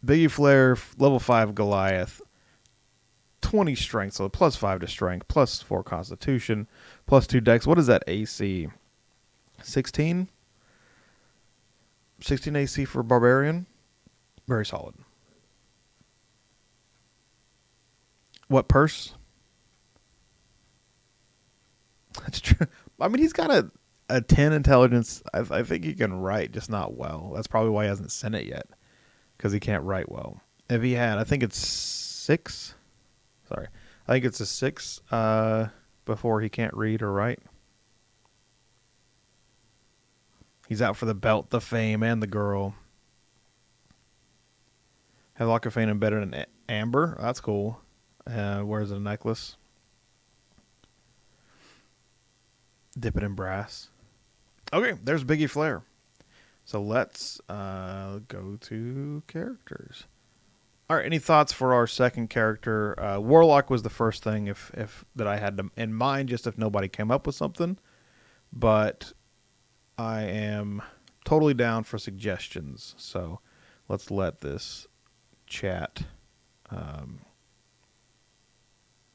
Biggie Flair, level 5 Goliath. 20 strength, so plus 5 to strength, plus 4 constitution, plus 2 dex. What is that AC? 16? 16 AC for Barbarian? Very solid. What purse? That's true. I mean, he's got a 10 intelligence. I think he can write, just not well. That's probably why he hasn't sent it yet, because he can't write well. If he had, I think it's 6. Sorry. I think it's a 6 before he can't read or write. He's out for the belt, the fame, and the girl. Have Lock of Fame embedded in amber. That's cool. Wears a necklace. Dip it in brass. Okay, there's Biggie Flair. So let's go to characters. All right, any thoughts for our second character? Warlock was the first thing if that I had in mind, just if nobody came up with something. But I am totally down for suggestions. So let's let this chat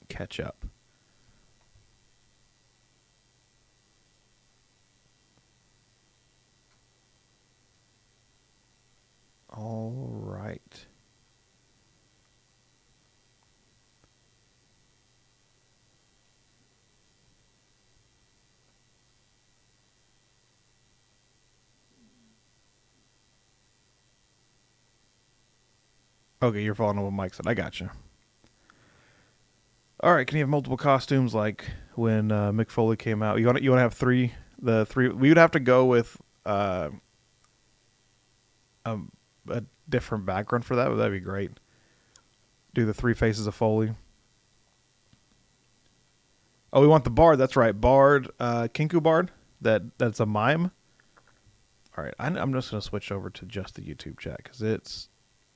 catch up. All right. Okay, you're following what Mike said. I got you. All right, can you have multiple costumes like when Mick Foley came out? You want to have three? The three we would have to go with a different background for that. But that'd be great. Do the 3 faces of Foley. Oh, we want the Bard. That's right, Bard, Kinku Bard. That's a mime. All right, I'm just gonna switch over to just the YouTube chat because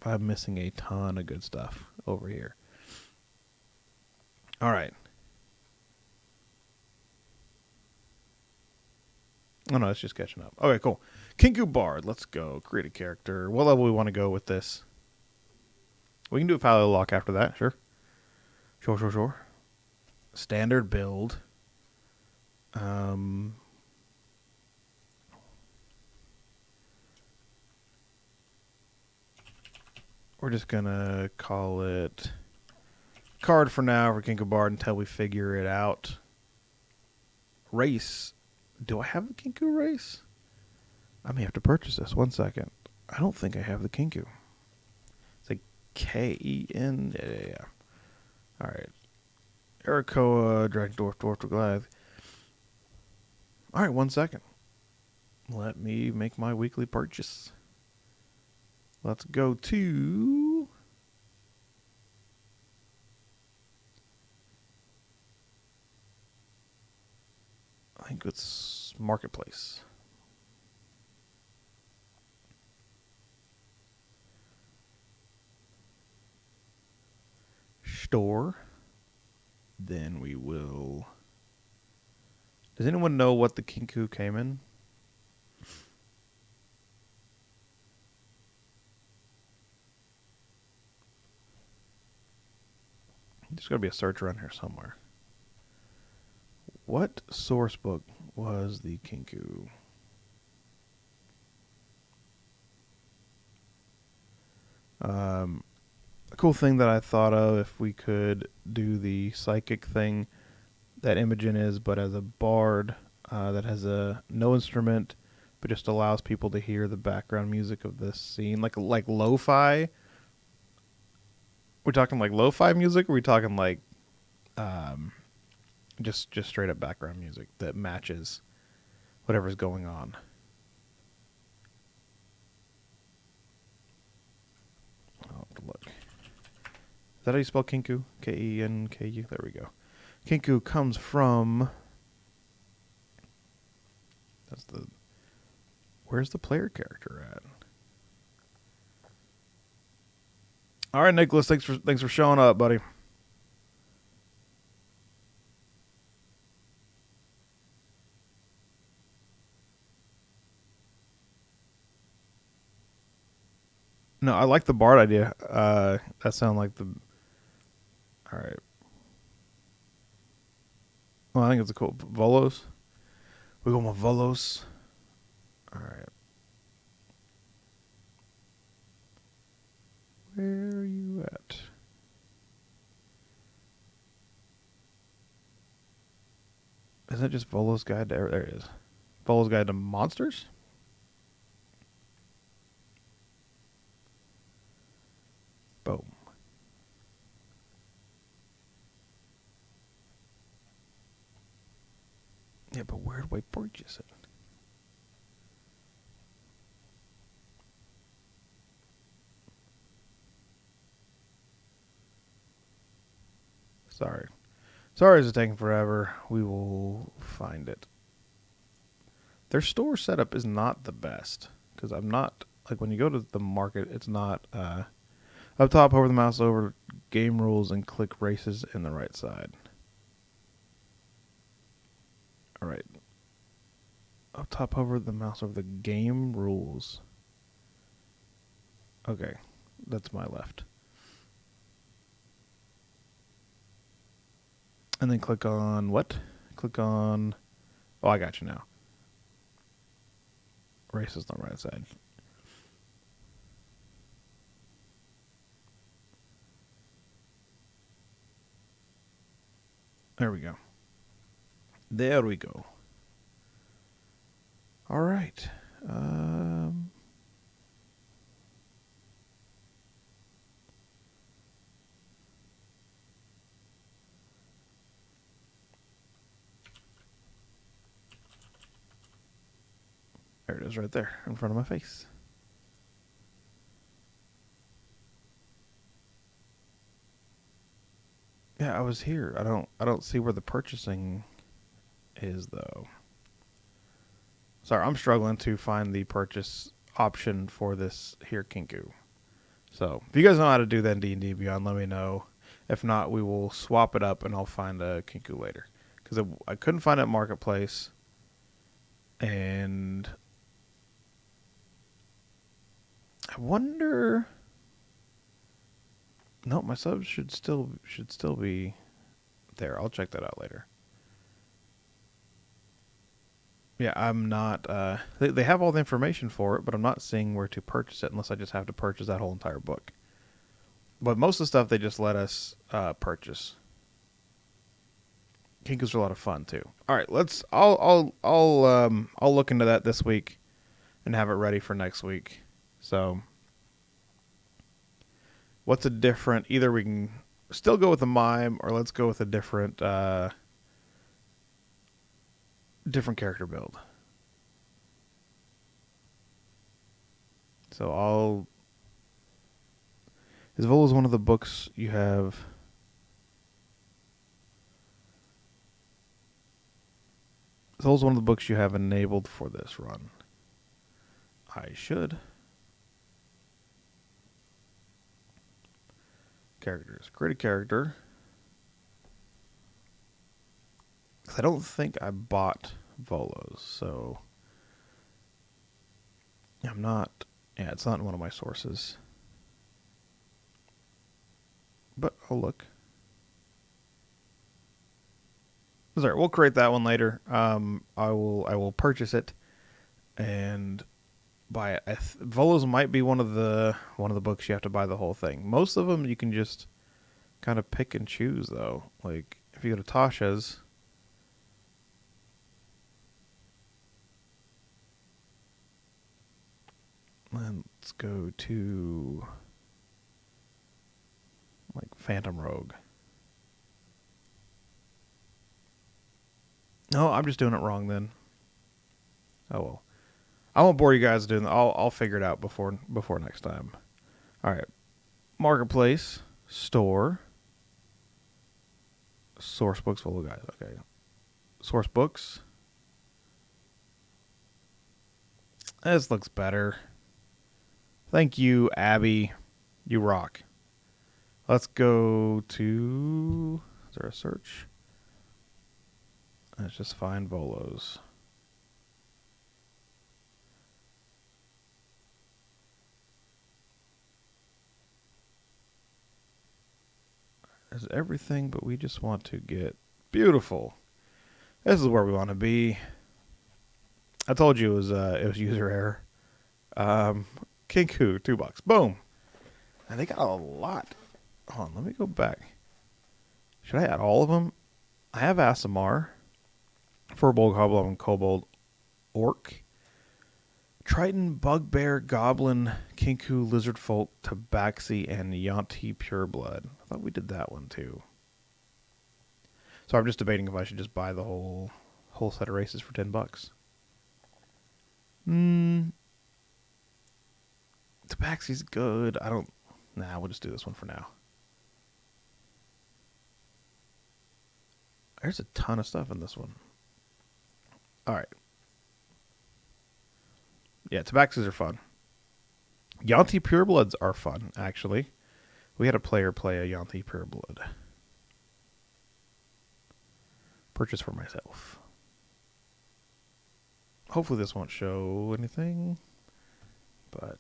I'm missing a ton of good stuff over here. All right. Oh no, it's just catching up. Okay, cool. Kinku Bard. Let's go. Create a character. What level we want to go with this? We can do a Paleo Lock after that. Sure. Sure. Standard build. We're just gonna call it card for now for Kinku Bard until we figure it out. Race. Do I have the Kinku race? I may have to purchase this. 1 second. I don't think I have the Kinku. It's like K-E-N. Yeah. All right. Arakoa, Dragon Dwarf to Goliath. All right, 1 second. Let me make my weekly purchase. Let's go to I think it's Marketplace. Store. Then we will. Does anyone know what the Kinku came in? There's got to be a search around here somewhere. What source book was the Kinku? A cool thing that I thought of, if we could do the psychic thing that Imogen is, but as a bard, that has no instrument, but just allows people to hear the background music of this scene, like lo-fi. We're talking like lo-fi music, or are we talking like just straight up background music that matches whatever's going on? I'll have to look. Is that how you spell Kenku? Kenku. There we go. Kenku comes from. Where's the player character at? All right, Nicholas. Thanks for showing up, buddy. No, I like the Bard idea. That sounds like the. All right. Well, I think it's a cool Volos. We go with Volos. All right. Where are you at? Isn't it just Volo's Guide to... There it is. Volo's Guide to Monsters? Boom. Yeah, but where do I purchase it? Sorry. Sorry it's taking forever. We will find it. Their store setup is not the best. Because I'm not... Like, when you go to the market, it's not... up top, hover the mouse over game rules and click races in the right side. Alright. Up top, hover the mouse over the game rules. Okay. That's my left. And then click on what? Click on... Oh, I got you now. Races on the right side. There we go. There we go. All right. There it is right there in front of my face. Yeah, I was here. I don't see where the purchasing is though. Sorry, I'm struggling to find the purchase option for this here Kenku. So, if you guys know how to do that in D&D Beyond, let me know. If not, we will swap it up and I'll find a Kenku later. Because I couldn't find it at Marketplace. And I wonder... No, my subs should still be there. I'll check that out later. Yeah, I'm not... They have all the information for it, but I'm not seeing where to purchase it unless I just have to purchase that whole entire book. But most of the stuff they just let us purchase. Kenku's are a lot of fun too. All right, I'll look into that this week and have it ready for next week. So, what's a different? Either we can still go with a mime, or let's go with a different character build. So Is Volo's one of the books you have? Volo's one of the books you have enabled for this run. I should. Characters. Create a character. Because I don't think I bought Volo's, so I'm not... Yeah, it's not in one of my sources. But I'll look. Sorry, we'll create that one later. I will purchase it and buy it. Volo's might be one of the books you have to buy the whole thing. Most of them you can just kind of pick and choose though. Like if you go to Tasha's, Let's go to like Phantom Rogue. No, I'm just doing it wrong then. Oh well. I won't bore you guys doing that. I'll figure it out before next time. All right. Marketplace, store, source books, full of guys. Okay. Source books. This looks better. Thank you, Abby. You rock. Let's go to... Is there a search? Let's just find Volos. There's everything, but we just want to get beautiful. This is where we want to be. I told you it was user error. Kinku, $2. Boom. And they got a lot. Hold on, let me go back. Should I add all of them? I have Asimar, Furbolg, Hobgoblin, Kobold, Orc, Triton, Bugbear, Goblin, Kinku, Lizardfolk, Tabaxi, and Yuan-ti Pureblood. I thought we did that one too. So I'm just debating if I should just buy the whole set of races for $10. Tabaxi's good. Nah, we'll just do this one for now. There's a ton of stuff in this one. All right. Yeah, Tabaxis are fun. Yuan-ti Purebloods are fun, actually. We had a player play a Yuan-ti Pureblood. Purchase for myself. Hopefully this won't show anything. But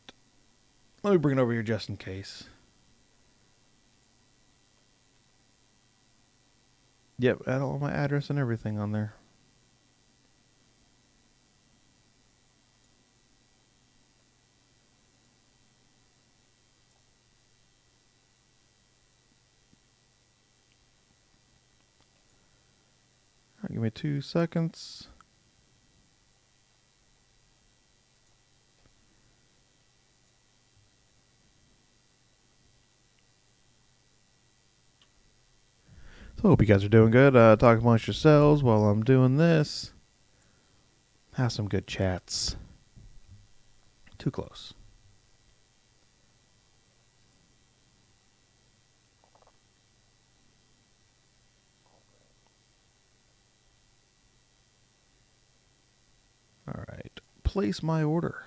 let me bring it over here just in case. Yep, add all my address and everything on there. All right, give me 2 seconds. So hope you guys are doing good. Talk amongst yourselves while I'm doing this. Have some good chats. Too close. All right. Place my order.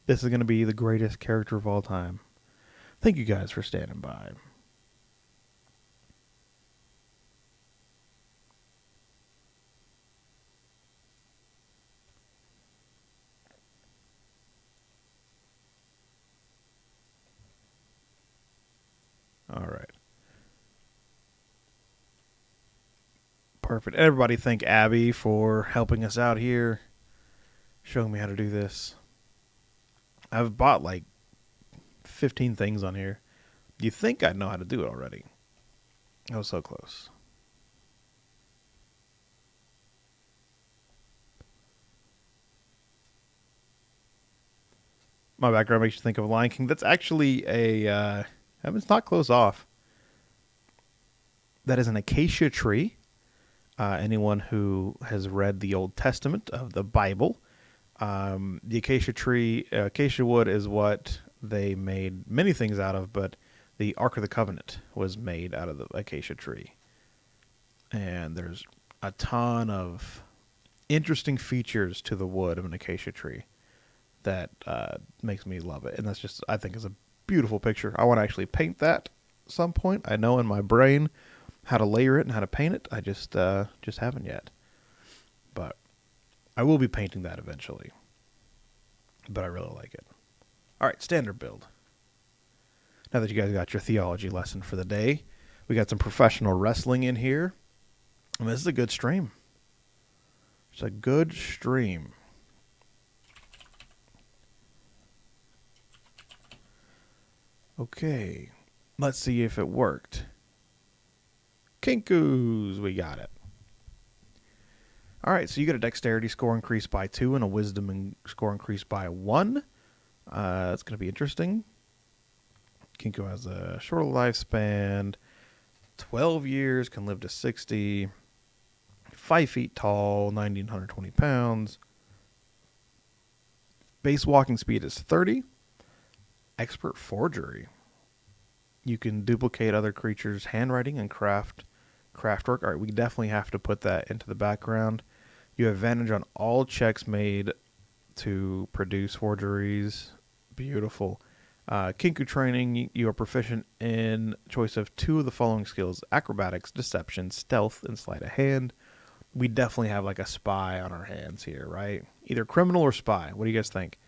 This is going to be the greatest character of all time. Thank you guys for standing by. All right. Perfect. Everybody thank Abby for helping us out here, showing me how to do this. I've bought like 15 things on here. You think I'd know how to do it already. I was so close. My background makes you think of Lion King. That's actually it's not close off. That is an acacia tree. Anyone who has read the Old Testament of the Bible, the acacia tree, acacia wood is what they made many things out of, but the Ark of the Covenant was made out of the acacia tree. And there's a ton of interesting features to the wood of an acacia tree that makes me love it. And that's just, I think, is a beautiful picture. I want to actually paint that at some point. I know in my brain how to layer it and how to paint it. I just haven't yet. But I will be painting that eventually. But I really like it. All right, standard build. Now that you guys got your theology lesson for the day, we got some professional wrestling in here. And this is a good stream. It's a good stream. Okay, let's see if it worked. Kinkus, we got it. All right, so you get a dexterity score increased by 2 and a wisdom score increased by 1. That's going to be interesting. Kinko has a shorter lifespan, 12 years, can live to 60, 5 feet tall, 90 and 120 pounds. Base walking speed is 30. Expert forgery. You can duplicate other creatures' handwriting and craft work. All right, we definitely have to put that into the background. You have advantage on all checks made to produce forgeries. Beautiful. Kinku training, you are proficient in choice of 2 of the following skills: acrobatics, deception, stealth, and sleight of hand. We definitely have like a spy on our hands here, right? Either criminal or spy. What do you guys think?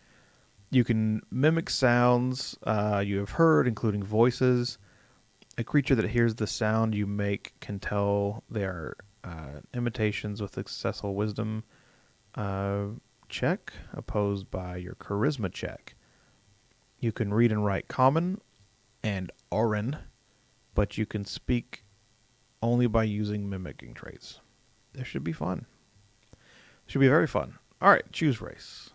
You can mimic sounds you have heard, including voices. A creature that hears the sound you make can tell they are imitations with a successful wisdom check, opposed by your charisma check. You can read and write Common and Auran, but you can speak only by using mimicking traits. This should be fun. Should be very fun. All right, choose race.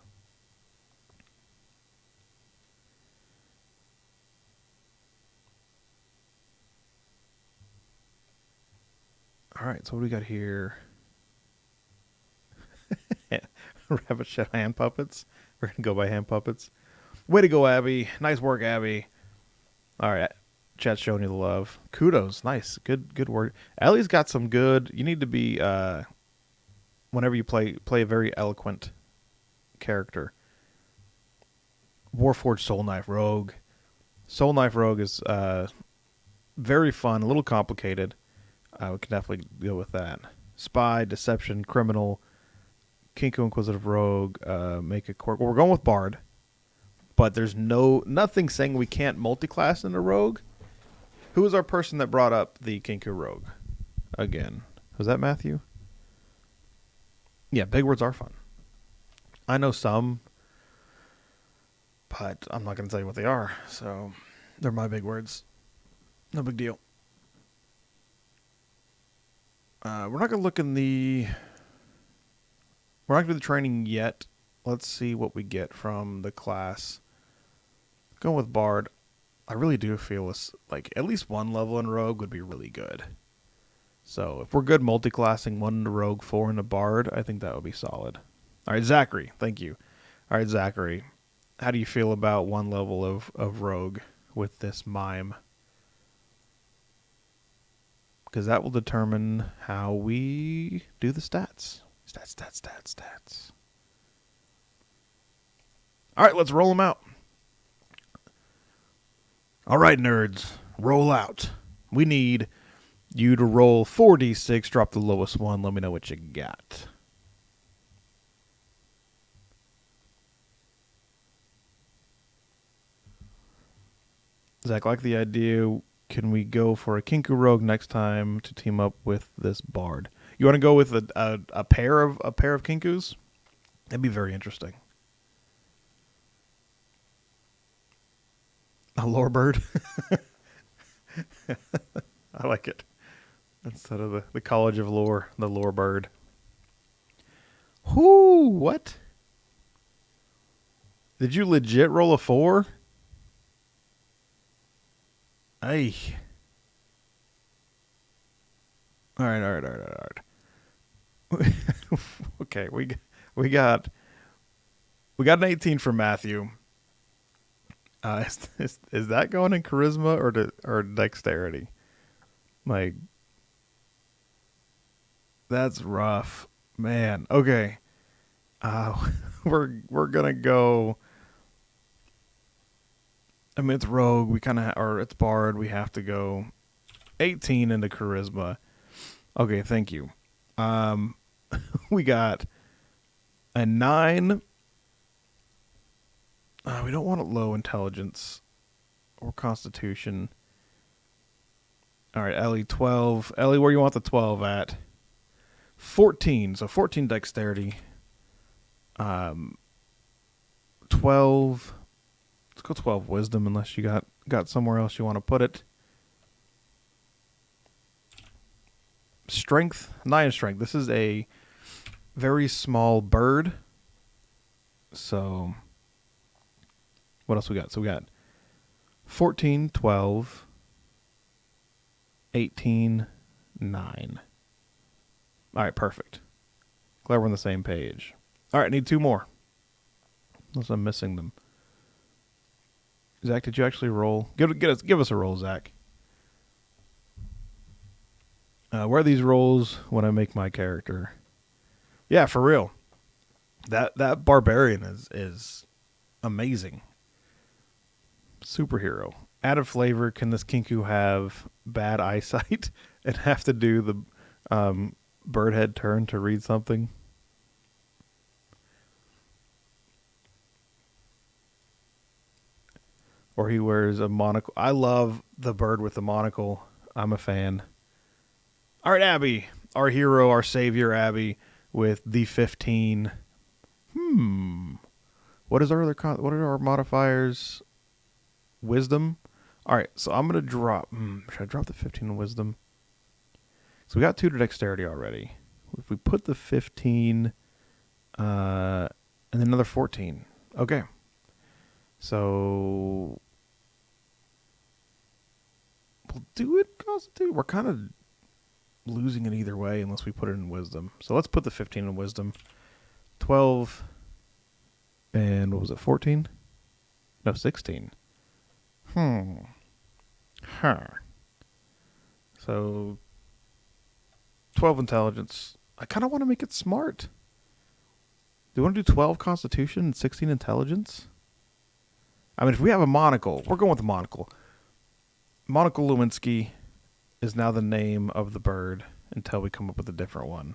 All right, so what do we got here? Rabbit Shed hand puppets. We're going to go by hand puppets. Way to go, Abby. Nice work, Abby. All right, chat's showing you the love. Kudos. Nice. Good work. Ellie's got some good. You need to be, whenever you play a very eloquent character. Warforged Soul Knife Rogue. Soul Knife Rogue is very fun, a little complicated. We can definitely deal with that. Spy, deception, criminal, Kinko Inquisitive Rogue, make a quirk. Well, we're going with Bard, but there's nothing saying we can't multi-class in a Rogue. Who was our person that brought up the Kinko Rogue? Again, was that Matthew? Yeah, big words are fun. I know some, but I'm not going to tell you what they are. So they're my big words. No big deal. We're not going to look in the... We're not going to do the training yet. Let's see what we get from the class. Going with Bard. I really do feel like at least one level in Rogue would be really good. So if we're good multi-classing 1 into Rogue, 4 into Bard, I think that would be solid. All right, Zachary. Thank you. All right, Zachary. How do you feel about 1 level of Rogue with this mime? Because that will determine how we do the stats. Stats. All right, let's roll them out. All right, nerds, roll out. We need you to roll 4d6, drop the lowest one. Let me know what you got. Zach, like the idea. Can we go for a Kinko Rogue next time to team up with this Bard? You want to go with a pair of Kinkus? That'd be very interesting. A lore bird. I like it. Instead of the College of Lore, the lore bird. Whoo! What? Did you legit roll a 4? Ay. All right. Okay, we got an 18 for Matthew. Is that going in charisma or dexterity? Like, that's rough, man. Okay, we're gonna go. I mean, it's Rogue. We kind of, or it's Bard. We have to go 18 into charisma. Okay, thank you. We got a 9. We don't want a low intelligence or constitution. All right, Ellie, 12. Ellie, where do you want the 12 at? 14. So 14 dexterity. 12. Let's go 12 wisdom unless you got somewhere else you want to put it. Strength, 9 strength. This is a very small bird. So what else we got? So we got 14, 12, 18, 9. All right, perfect. Glad we're on the same page. All right, need 2 more. Unless I'm missing them. Zach, did you actually roll? Give us a roll, Zach. Where are these rolls when I make my character? Yeah, for real. That barbarian is amazing. Superhero. Added flavor. Can this Kinku have bad eyesight and have to do the bird head turn to read something? Or he wears a monocle. I love the bird with the monocle. I'm a fan. All right, Abby. Our hero, our savior, Abby, with the 15. What is our other? What are our modifiers? Wisdom. All right, so I'm gonna drop. Should I drop the 15 in wisdom? So we got 2 to dexterity already. If we put the 15, and then another 14. Okay. So we'll do it constitute. We're kind of losing it either way unless we put it in wisdom. So let's put the 15 in wisdom. 12 and what was it? 14? No, 16. So 12 intelligence. I kind of want to make it smart. Do you want to do 12 constitution and 16 intelligence? I mean, if we have a monocle, we're going with the monocle. Monocle Lewinsky is now the name of the bird until we come up with a different one.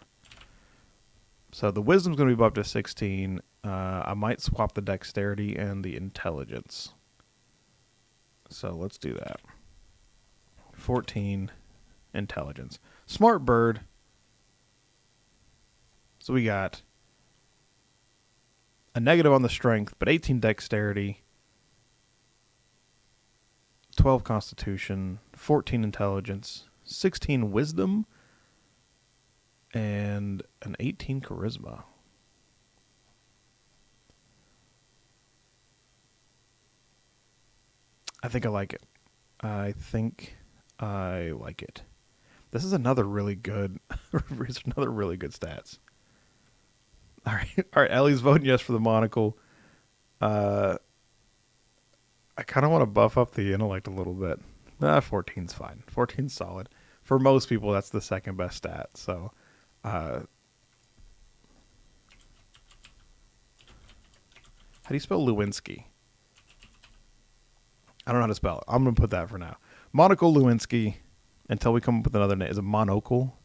So the wisdom's going to be up to 16. I might swap the dexterity and the intelligence. So let's do that. 14 intelligence. Smart bird. So we got a negative on the strength, but 18 dexterity, 12 constitution, 14 intelligence, 16 wisdom, and an 18 charisma. I think I like it. I think I like it. This is another really good stats. All right. Ellie's voting yes for the monocle. I kind of want to buff up the intellect a little bit. 14's fine. 14's solid. For most people, that's the second best stat. So, how do you spell Lewinsky? I don't know how to spell it. I'm going to put that for now. Monocle Lewinsky until we come up with another name. Is it monocle?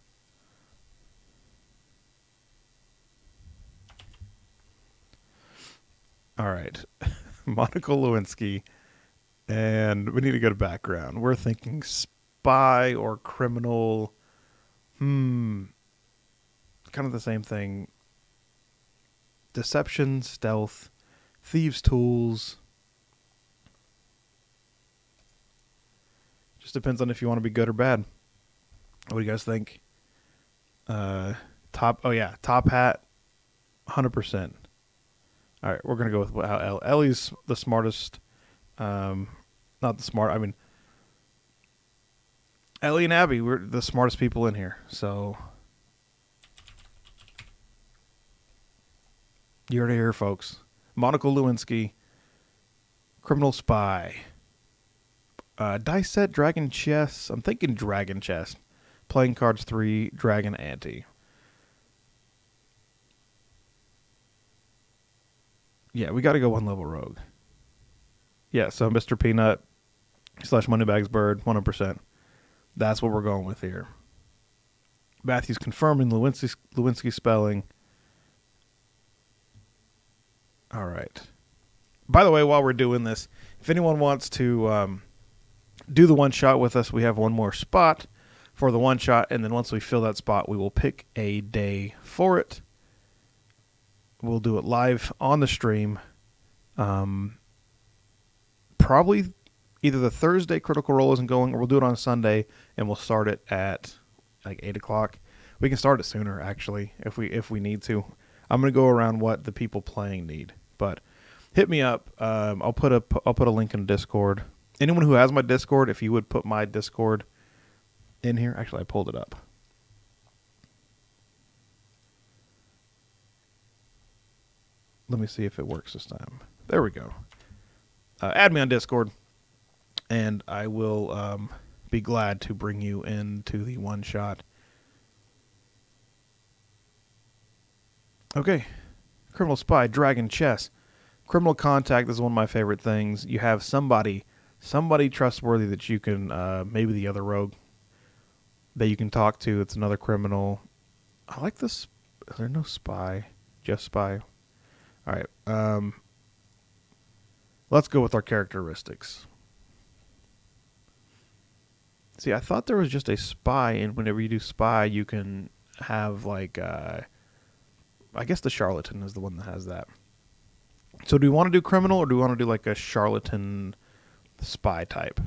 All right. Monocle Lewinsky. And we need to go to background. We're thinking spy or criminal. Kind of the same thing. Deception, stealth, thieves' tools. Just depends on if you want to be good or bad. What do you guys think? Top hat, 100%. All right, we're gonna go with how Ellie's the smartest. Not the smart. I mean, Ellie and Abby, we're the smartest people in here. So you heard it here, folks. Monocle Lewinsky, criminal spy. Dice set, dragon chess. I'm thinking dragon chess. Playing cards 3, dragon ante. Yeah, we got to go 1 level rogue. Yeah, so Mr. Peanut / Moneybags Bird, 100%. That's what we're going with here. Matthew's confirming Lewinsky spelling. All right. By the way, while we're doing this, if anyone wants to do the one shot with us, we have one more spot for the one shot, and then once we fill that spot, we will pick a day for it. We'll do it live on the stream. Probably either the Thursday Critical Role isn't going, or we'll do it on Sunday, and we'll start it at like 8 o'clock. We can start it sooner, actually, if we need to. I'm gonna go around what the people playing need, but hit me up. I'll put a link in Discord. Anyone who has my Discord, if you would put my Discord in here. Actually, I pulled it up. Let me see if it works this time. There we go. Add me on Discord, and I will be glad to bring you into the one shot. Okay. Criminal Spy, Dragon Chess. Criminal Contact is one of my favorite things. You have somebody trustworthy that you can, maybe the other rogue, that you can talk to. It's another criminal. I like this. Is there no spy? Just spy. All right. Let's go with our characteristics. See, I thought there was just a spy, and whenever you do spy, you can have like, I guess the charlatan is the one that has that. So do we want to do criminal, or do we want to do like a charlatan spy type?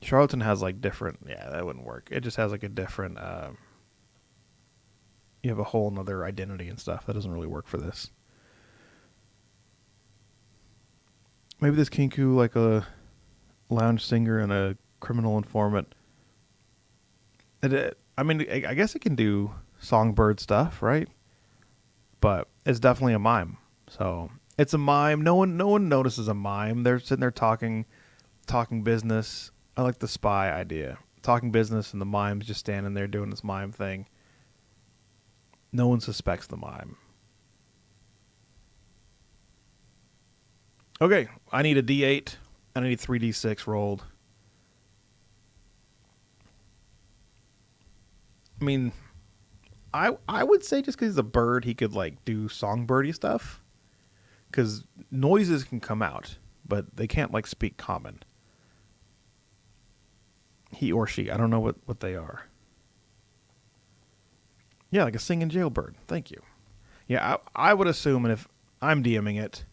Charlatan has like different, yeah, that wouldn't work. It just has like a different, you have a whole nother identity and stuff. That doesn't really work for this. Maybe this Kinku like a lounge singer and a criminal informant. I mean, I guess it can do songbird stuff, right? But it's definitely a mime. So it's a mime. No one notices a mime. They're sitting there talking business. I like the spy idea. Talking business and the mime's just standing there doing this mime thing. No one suspects the mime. Okay, I need a D8 and I need 3D6 rolled. I mean, I would say just because he's a bird, he could like do songbirdie stuff. Because noises can come out, but they can't like speak common. He or she, I don't know what they are. Yeah, like a singing jailbird. Thank you. Yeah, I would assume, and if I'm DMing it,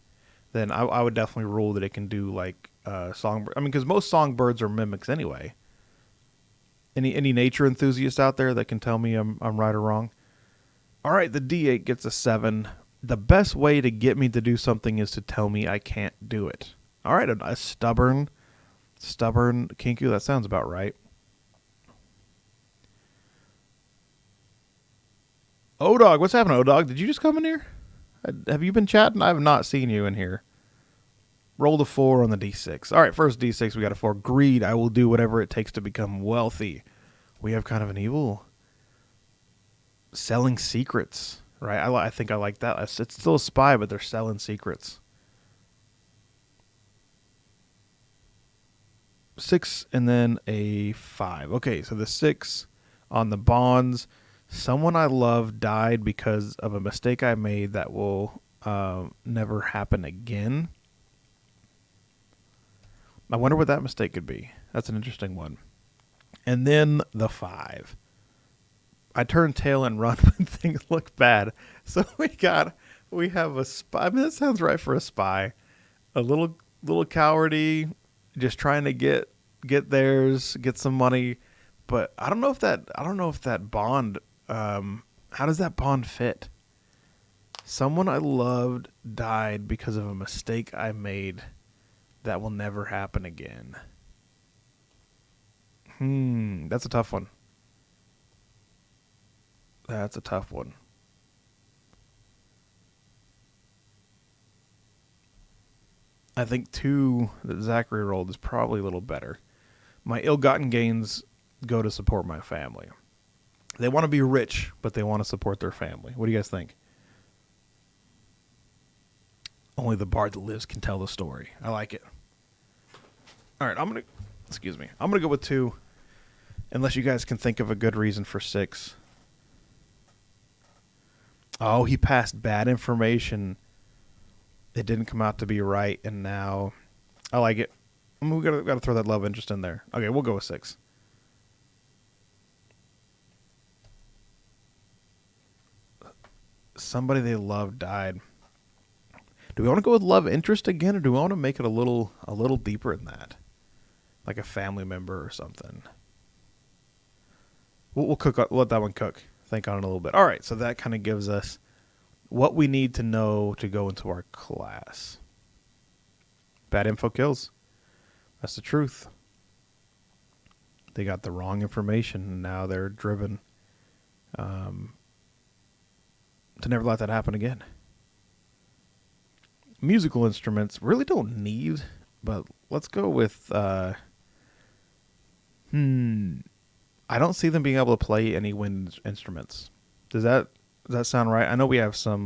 then I would definitely rule that it can do like songbird. I mean, because most songbirds are mimics anyway. Any nature enthusiasts out there that can tell me I'm right or wrong? All right, the D8 gets a 7. The best way to get me to do something is to tell me I can't do it. All right, a stubborn Kinku. That sounds about right. O-Dog, what's happening, O-Dog? Did you just come in here? Have you been chatting? I have not seen you in here. Rolled a 4 on the D6. All right, first D6, we got a 4. Greed. I will do whatever it takes to become wealthy. We have kind of an evil. Selling secrets, right? I think I like that. It's still a spy, but they're selling secrets. 6 and then a 5. Okay, so the 6 on the bonds. Someone I love died because of a mistake I made that will never happen again. I wonder what that mistake could be. That's an interesting one. And then the 5. I turn tail and run when things look bad. So we have a spy. I mean, that sounds right for a spy. A little cowardy, just trying to get theirs, get some money. But I don't know if that bond. How does that bond fit? Someone I loved died because of a mistake I made that will never happen again. That's a tough one. That's a tough one. I think 2 that Zachary rolled is probably a little better. My ill-gotten gains go to support my family. They want to be rich, but they want to support their family. What do you guys think? Only the bard that lives can tell the story. I like it. All right, I'm going to go with 2, unless you guys can think of a good reason for 6. Oh, he passed bad information. It didn't come out to be right, and now I like it. We gotta throw that love interest in there. Okay, we'll go with 6. Somebody they love died. Do we want to go with love interest again, or do we want to make it a little deeper than that? Like a family member or something. we'll cook. We'll let that one cook. Think on it a little bit. All right, so that kind of gives us what we need to know to go into our class. Bad info kills. That's the truth. They got the wrong information, and now they're driven to never let that happen again. Musical instruments really don't need, but let's go with I don't see them being able to play any wind instruments. Does that sound right? I know we have some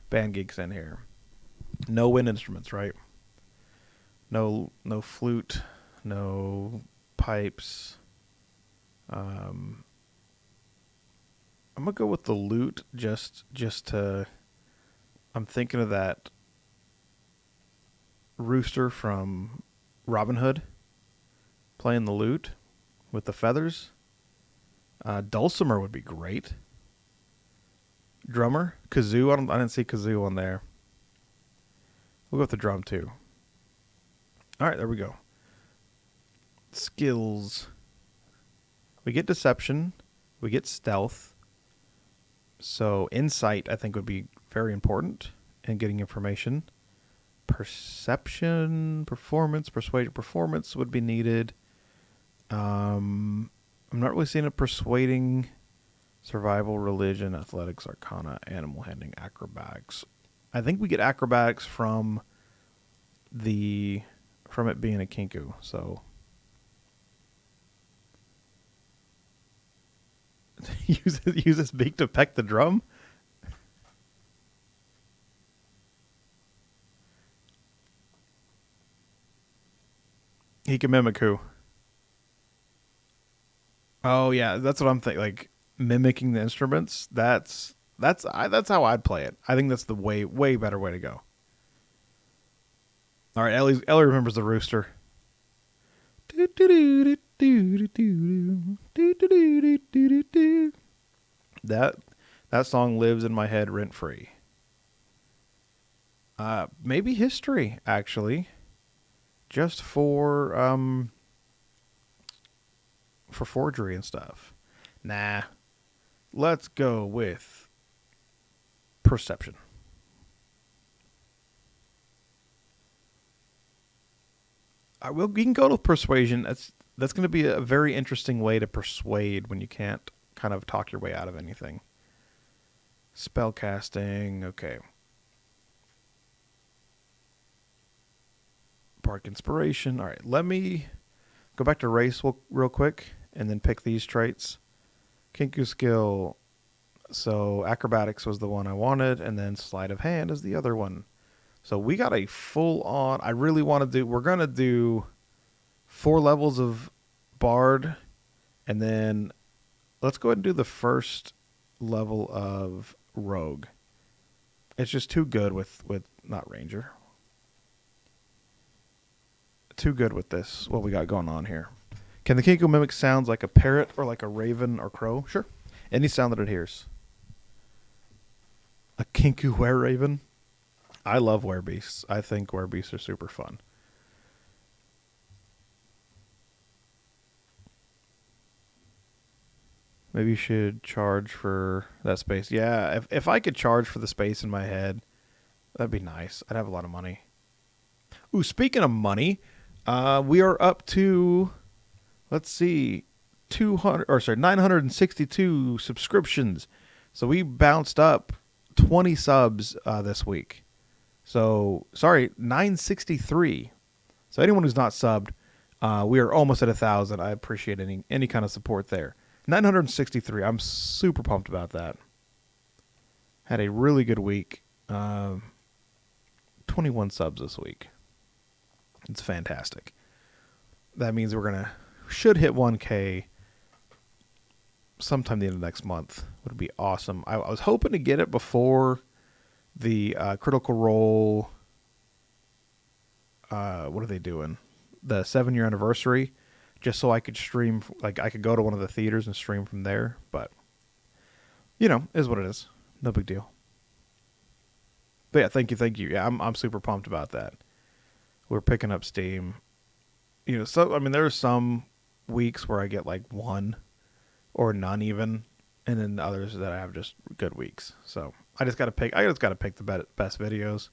band gigs in here. No wind instruments, right? No flute, no pipes. I'm gonna go with the lute just to. I'm thinking of that rooster from Robin Hood playing the lute with the feathers. Dulcimer would be great. Drummer, kazoo. I didn't see kazoo on there. We'll go with the drum too. All right, there we go. Skills. We get deception. We get stealth. So insight, I think, would be very important in getting information. Perception, performance, persuasion, performance would be needed. I'm not really seeing a persuading, survival, religion, athletics, arcana, animal handling, acrobatics. I think we get acrobatics from it being a kinku. So use his beak to peck the drum. He can mimic who? Oh yeah, that's what I'm thinking. Like mimicking the instruments. That's how I'd play it. I think that's the way better way to go. All right, Ellie remembers the rooster. That song lives in my head rent free. Maybe history actually, just for forgery and stuff. Nah, let's go with perception. We can go to persuasion. That's going to be a very interesting way to persuade when you can't kind of talk your way out of anything. Spellcasting, okay. Bardic inspiration. All right, let me go back to race real quick and then pick these traits. Kinku skill. So acrobatics was the one I wanted, and then sleight of hand is the other one. So we got a full on. I really want to do. We're gonna do 4 levels of bard, and then let's go ahead and do the first level of rogue. It's just too good with not ranger. Too good with this. What we got going on here? Can the Kinku mimic sounds like a parrot or like a raven or crow? Sure. Any sound that it hears. A Kinku were-raven. I love werebeasts. I think werebeasts are super fun. Maybe you should charge for that space. Yeah, if I could charge for the space in my head, that'd be nice. I'd have a lot of money. Ooh, speaking of money, we are up to, let's see, 962 subscriptions. So we bounced up 20 subs this week. So, sorry, 963. So anyone who's not subbed, we are almost at 1,000. I appreciate any kind of support there. 963. I'm super pumped about that. Had a really good week. 21 subs this week. It's fantastic. That means should hit 1K sometime the end of next month. Would be awesome. I was hoping to get it before the Critical Role. What are they doing? The 7-year anniversary, just so I could stream. Like I could go to one of the theaters and stream from there. But is what it is. No big deal. But yeah, thank you. Yeah, I'm super pumped about that. We're picking up steam. So there are some weeks where I get like 1, or none even, and then others that I have just good weeks. So I just got to pick. I just got to pick the best videos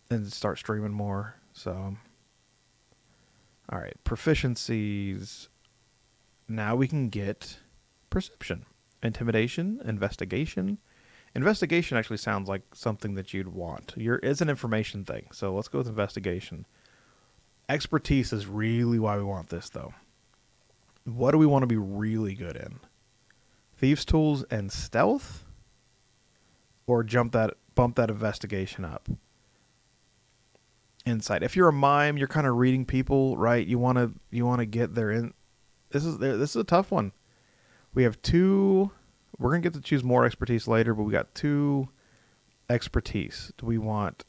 and start streaming more. So, all right, proficiencies. Now we can get perception, intimidation, investigation. Investigation actually sounds like something that you'd want. It's an information thing, so let's go with investigation. Expertise is really why we want this, though. What do we want to be really good in? Thieves' tools and stealth, or bump that investigation up. Insight. If you're a mime, you're kind of reading people, right? You want to get their in. This is a tough one. We have two. We're gonna get to choose more expertise later, but we got two expertise. Do we want?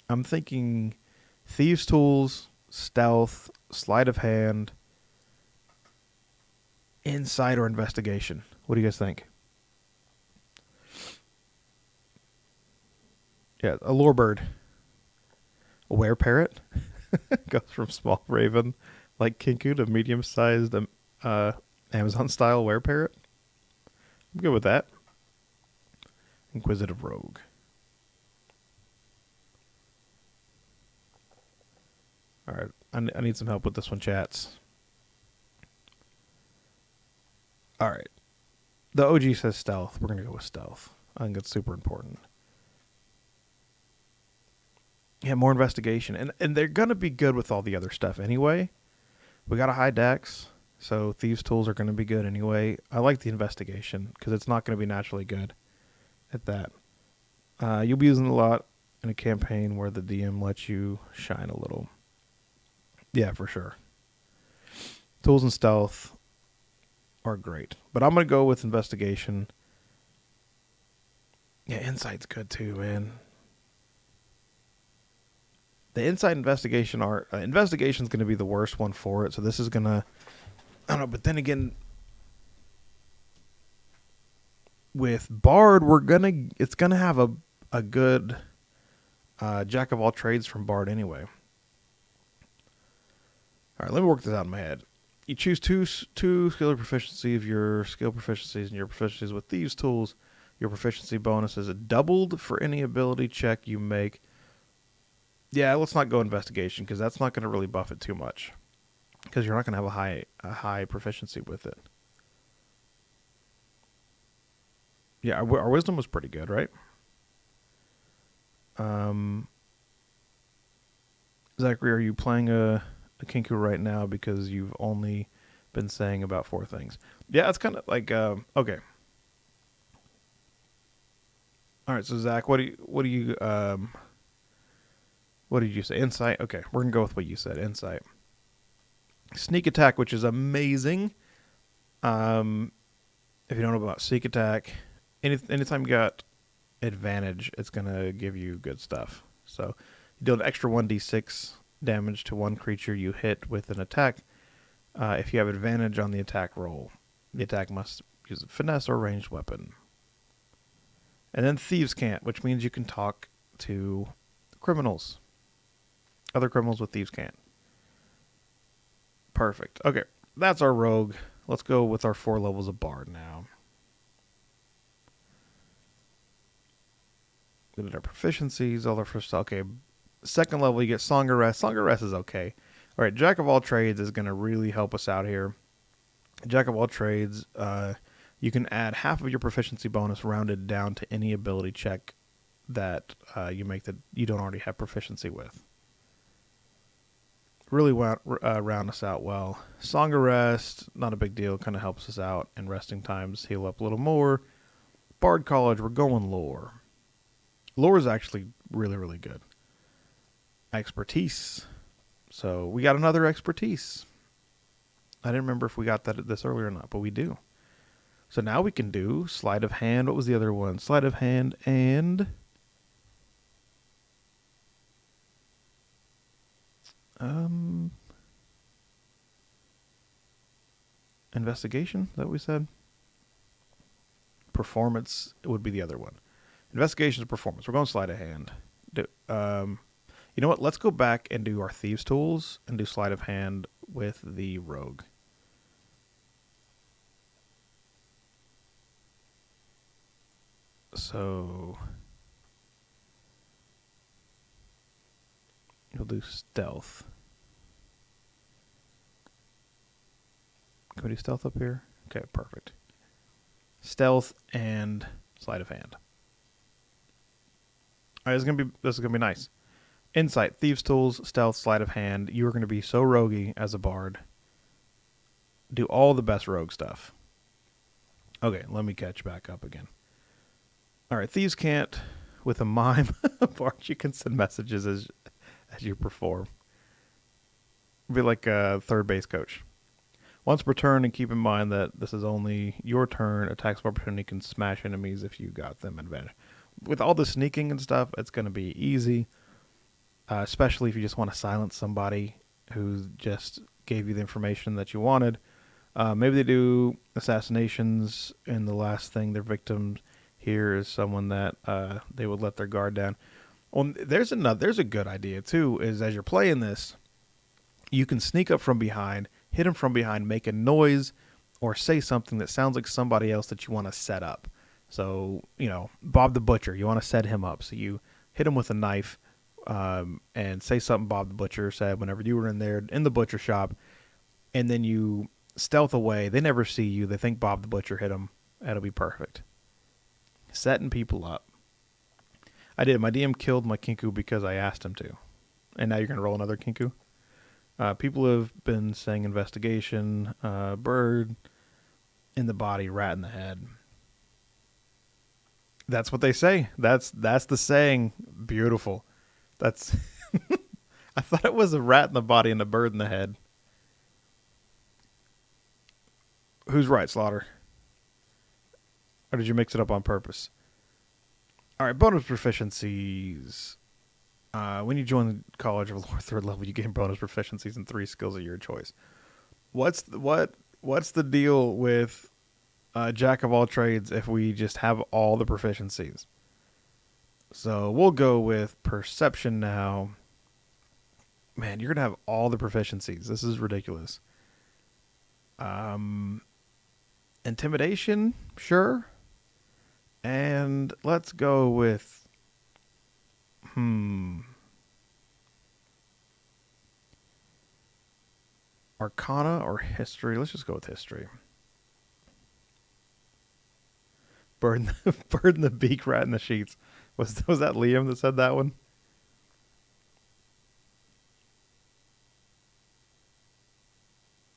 I'm thinking thieves' tools, stealth, sleight of hand, insight, or investigation. What do you guys think? Yeah, a lore bird. A were-parrot goes from small raven like Kinku to medium-sized Amazon-style were-parrot. I'm good with that. Inquisitive rogue. All right, I need some help with this one, chats. All right. The OG says stealth. We're going to go with stealth. I think it's super important. Yeah, more investigation. And they're going to be good with all the other stuff anyway. We got a high dex, so thieves' tools are going to be good anyway. I like the investigation because it's not going to be naturally good at that. You'll be using it a lot in a campaign where the DM lets you shine a little. Yeah, for sure. Tools and stealth are great. But I'm going to go with investigation. Yeah, insight's good too, man. The insight investigation investigation's going to be the worst one for it. So this is going to, I don't know, but then again, with Bard, it's going to have a good jack of all trades from Bard anyway. All right, let me work this out in my head. You choose two skill proficiency of your skill proficiencies and your proficiencies with thieves' tools. Your proficiency bonus is doubled for any ability check you make. Yeah, let's not go investigation because that's not going to really buff it too much. Because you're not going to have a high proficiency with it. Yeah, our wisdom was pretty good, right? Zachary, are you playing a Kinku right now because you've only been saying about 4 things? Yeah, it's kind of like okay. All right, so Zach, what did you say? Insight. Okay, we're gonna go with what you said. Insight. Sneak attack, which is amazing. If you don't know about sneak attack, anytime you got advantage, it's gonna give you good stuff. So you deal an extra 1d6 damage to one creature you hit with an attack. If you have advantage on the attack roll, the attack must use a finesse or ranged weapon. And then thieves can't, which means you can talk to criminals. Other criminals with thieves can't. Perfect. Okay, that's our rogue. Let's go with our 4 levels of bard now. We did our proficiencies, all our first. Okay, second level you get Song of Rest. Song of Rest is okay. All right, Jack of all trades is going to really help us out here. Jack of all trades, you can add half of your proficiency bonus rounded down to any ability check that you make that you don't already have proficiency with. Really round us out well. Song of Rest, not a big deal. Kind of helps us out in resting times. Heal up a little more. Bard College, we're going lore. Lore is actually really, really good. Expertise. So we got another expertise. I didn't remember if we got this earlier or not, but we do. So now we can do sleight of hand. What was the other one? Sleight of hand and investigation. Is that what we said? Performance would be the other one. Investigation is performance. We're going sleight of hand. You know what? Let's go back and do our thieves' tools and do sleight of hand with the rogue. So you'll do stealth. Can we do stealth up here? Okay, perfect. Stealth and sleight of hand. All right, this is gonna be nice. Insight, thieves' tools, stealth, sleight of hand. You are gonna be so roguey as a bard. Do all the best rogue stuff. Okay, let me catch back up again. All right, thieves can't. With a mime, bard, you can send messages as you perform. Be like a third base coach. Once per turn, and keep in mind that this is only your turn, attacks of opportunity can smash enemies if you got them advantage. With all the sneaking and stuff, it's going to be easy, especially if you just want to silence somebody who just gave you the information that you wanted. Maybe they do assassinations, and the last thing their victim here is someone that they would let their guard down. Well, there's a good idea too. Is as you're playing this, you can sneak up from behind, hit him from behind, make a noise, or say something that sounds like somebody else that you want to set up. So, Bob the Butcher, you want to set him up. So you hit him with a knife and say something Bob the Butcher said whenever you were in there in the butcher shop, and then you stealth away. They never see you. They think Bob the Butcher hit him. That'll be perfect. Setting people up. I did. My DM killed my Kinku because I asked him to. And now you're going to roll another Kinku? People have been saying investigation, bird in the body, rat in the head. That's what they say. That's the saying. Beautiful. That's. I thought it was a rat in the body and a bird in the head. Who's right, Slaughter? Or did you mix it up on purpose? All right, bonus proficiencies. When you join the College of Lore 3rd level, you gain bonus proficiencies in 3 skills of your choice. What's the deal with Jack of all trades if we just have all the proficiencies? So we'll go with perception now. Man, you're gonna have all the proficiencies. This is ridiculous. Intimidation, sure. And let's go with Arcana or history? Let's just go with history. Bird in the beak, rat in the sheets. Was that Liam that said that one?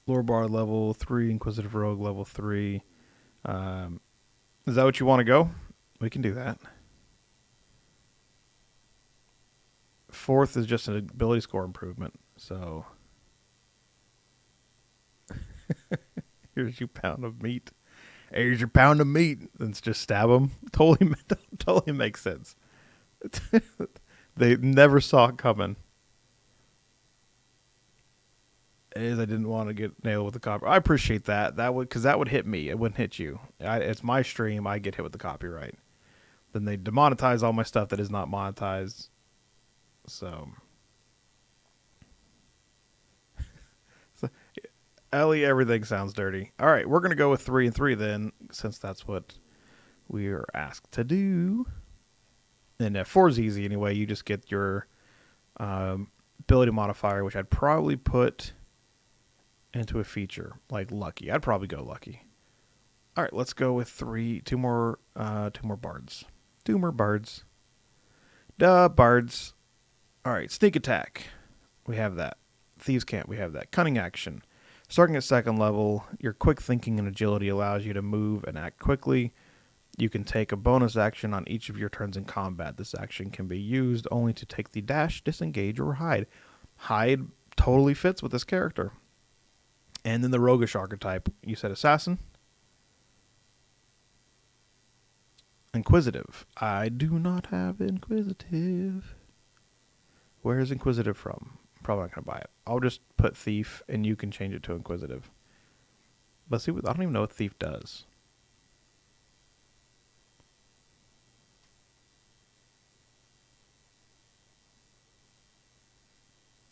Lore bar level 3, Inquisitive Rogue level 3. Is that what you want to go? We can do that. 4th is just an ability score improvement. So here's your pound of meat. Here's your pound of meat. Let's just stab them. Totally makes sense. They never saw it coming. I didn't want to get nailed with the copy. I appreciate that. Because that would hit me. It wouldn't hit you. It's my stream. I get hit with the copyright. Then they demonetize all my stuff that is not monetized. So Ellie, everything sounds dirty. All right, we're going to go with 3 and 3 then, since that's what we are asked to do. And 4 is easy anyway. You just get your ability modifier, which I'd probably put into a feature, like lucky. I'd probably go lucky. All right, let's go with 2 more bards. 2 more bards. Bards. All right, sneak attack. We have that. Thieves' Cant, we have that. Cunning action. Starting at 2nd level, your quick thinking and agility allows you to move and act quickly. You can take a bonus action on each of your turns in combat. This action can be used only to take the dash, disengage, or hide. Hide totally fits with this character. And then the roguish archetype. You said assassin? Inquisitive. I do not have inquisitive. Where is inquisitive from? I'm probably not going to buy it. I'll just put thief, and you can change it to inquisitive. Let's see. I don't even know what thief does.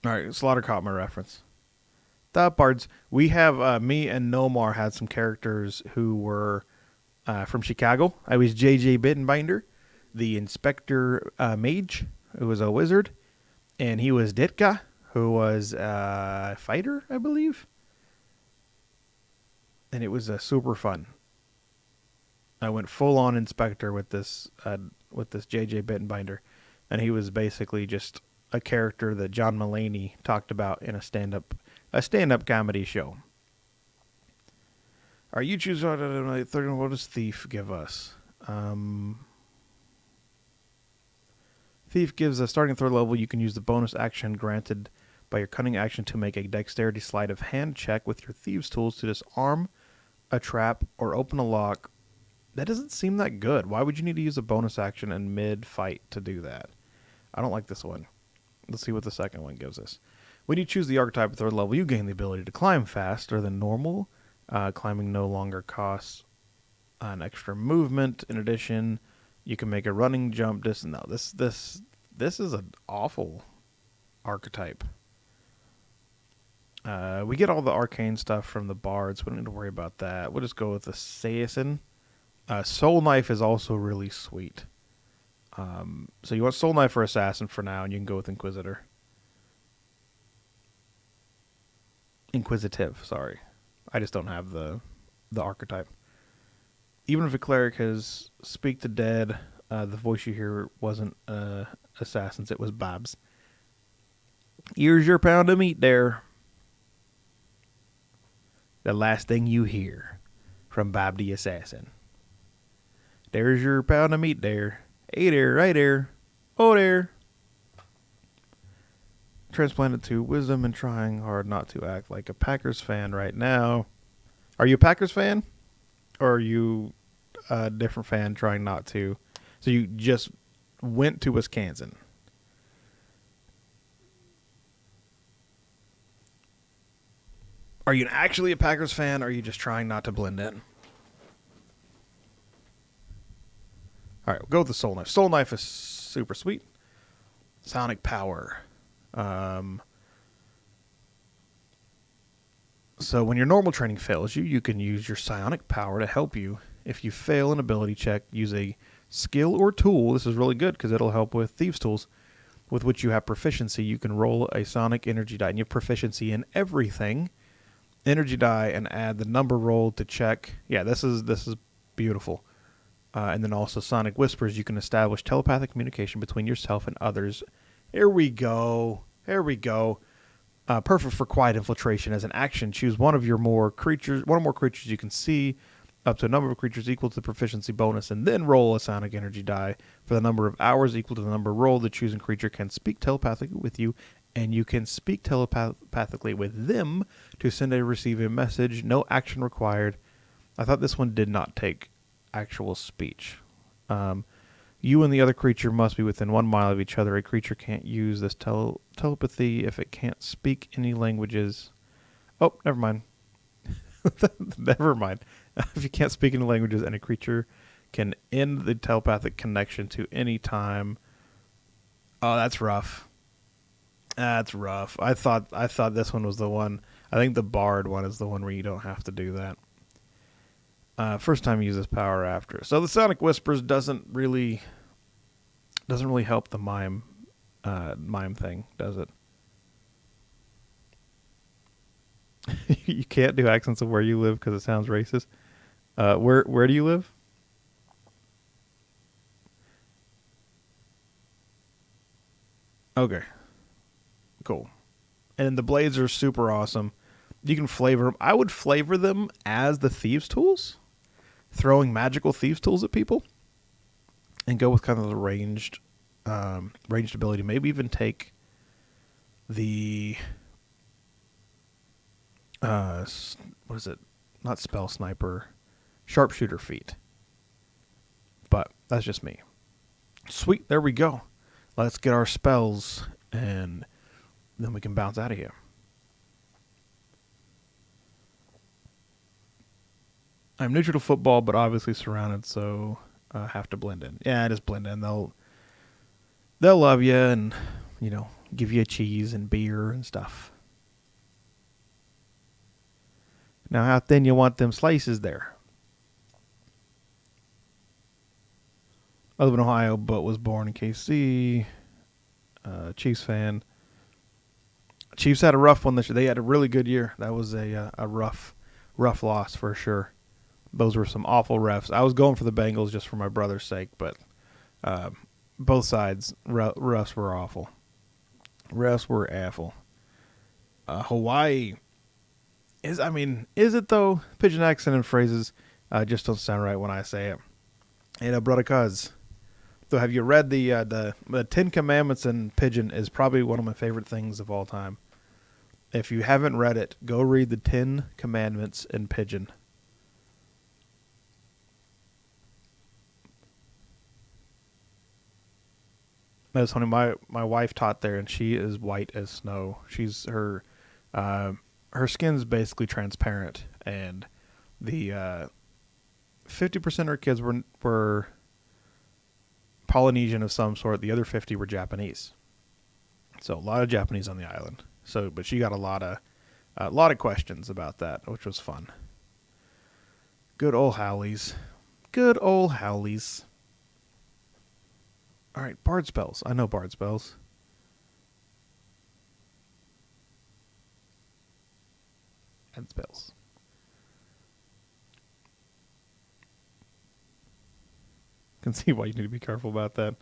All right, Slaughter caught my reference. The bards. We have me and Nomar had some characters who were from Chicago. I was JJ Bittenbinder, the Inspector Mage, who was a wizard. And he was Ditka, who was a fighter, I believe. And it was super fun. I went full on Inspector with this JJ Bittenbinder, and he was basically just a character that John Mulaney talked about in a stand-up comedy show. Are you choose what does Thief give us? Thief gives a starting third level. You can use the bonus action granted by your cunning action to make a dexterity sleight of hand check with your thieves' tools to disarm a trap or open a lock. That doesn't seem that good. Why would you need to use a bonus action in mid-fight to do that? I don't like this one. Let's see what the second one gives us. When you choose the archetype at third level, you gain the ability to climb faster than normal. Climbing no longer costs an extra movement. In addition, you can make a running jump distance. No, this is an awful archetype. We get all the arcane stuff from the bards. We don't need to worry about that. We'll just go with the Assassin. Soul Knife is also really sweet. So you want Soul Knife or Assassin for now, and you can go with Inquisitor. Inquisitive, sorry. I just don't have the archetype. Even if a cleric has Speak the Dead, the voice you hear wasn't Assassin's, it was Bob's. Here's your pound of meat there. The last thing you hear from Bob the Assassin. There's your pound of meat there. Hey there, right there. Oh there. Transplanted to wisdom and trying hard not to act like a Packers fan right now. Are you a Packers fan? Or are you a different fan trying not to? So you just went to Wisconsin. Are you actually a Packers fan, or are you just trying not to blend in? All right, we'll go with the Soul Knife. Soul Knife is super sweet. Sonic Power. So when your normal training fails you, you can use your psionic power to help you. If you fail an ability check, use a skill or tool. This is really good because it'll help with thieves' tools with which you have proficiency. You can roll a sonic energy die, and you have proficiency in everything. Energy die, and add the number rolled to check. Yeah, this is beautiful. And then also Sonic Whispers. You can establish telepathic communication between yourself and others. Here we go. Here we go. Perfect for quiet infiltration. As an action, choose one or more creatures you can see, up to a number of creatures equal to the proficiency bonus, and then roll a sonic energy die for the number of hours equal to the number rolled. The chosen creature can speak telepathically with you, and you can speak telepathically with them to send or receive a message. No action required. I thought this one did not take actual speech. You and the other creature must be within 1 mile of each other. A creature can't use this telepathy if it can't speak any languages. Oh, never mind. Never mind. If you can't speak any languages, and a creature can end the telepathic connection to any time. Oh, that's rough. That's rough. I thought this one was the one. I think the Bard one is the one where you don't have to do that. First time you use this power after. So the Sonic Whispers doesn't really help the mime thing, does it? You can't do accents of where you live because it sounds racist. Where do you live? Okay. Cool. And the blades are super awesome. You can flavor them. I would flavor them as the thieves' tools, throwing magical thieves' tools at people, and go with kind of the ranged ability. Maybe even take the what is it? Not spell sniper, sharpshooter feat. But that's just me. Sweet, there we go. Let's get our spells, and then we can bounce out of here. I'm neutral to football, but obviously surrounded, so I have to blend in. Yeah, just blend in. They'll love you and, give you cheese and beer and stuff. Now, how thin you want them slices there? I live in Ohio, but was born in KC. Chiefs fan. Chiefs had a rough one this year. They had a really good year. That was a rough loss for sure. Those were some awful refs. I was going for the Bengals just for my brother's sake, but both sides, refs were awful. Refs were awful. Hawaii is it though? Pigeon accent and phrases just don't sound right when I say it. And brother cuz. So have you read the Ten Commandments in Pigeon is probably one of my favorite things of all time. If you haven't read it, go read the 10 Commandments in Pigeon. That's funny. My wife taught there, and she is white as snow. Her skin's basically transparent, and the 50% of her kids were Polynesian of some sort. The other 50 were Japanese. So a lot of Japanese on the island. But she got a lot of questions about that, which was fun. Good old Howleys. Good old Howleys. All right, Bard spells. I know Bard spells. And spells. Can see why you need to be careful about that.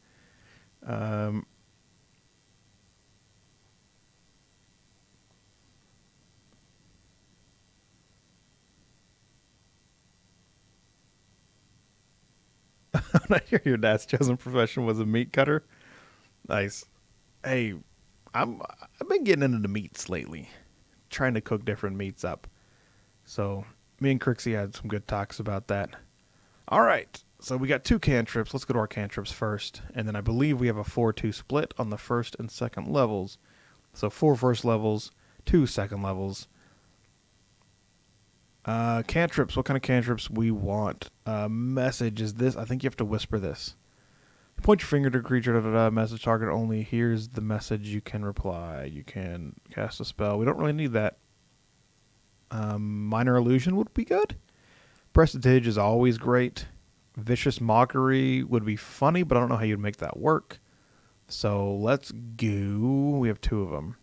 I hear your dad's chosen profession was a meat cutter. Nice. Hey, I've been getting into the meats lately, trying to cook different meats up. So me and Crixie had some good talks about that. All right, so we got 2 cantrips. Let's go to our cantrips first, and then I believe we have a 4-2 split on the first and second levels. So 4 first levels, 2 second levels. Cantrips. What kind of cantrips we want? Message is this. I think you have to whisper this. Point your finger to a creature. Message target only. Here's the message. You can reply. You can cast a spell. We don't really need that. Minor illusion would be good. Prestidige is always great. Vicious mockery would be funny, but I don't know how you'd make that work. So let's go. We have 2 of them.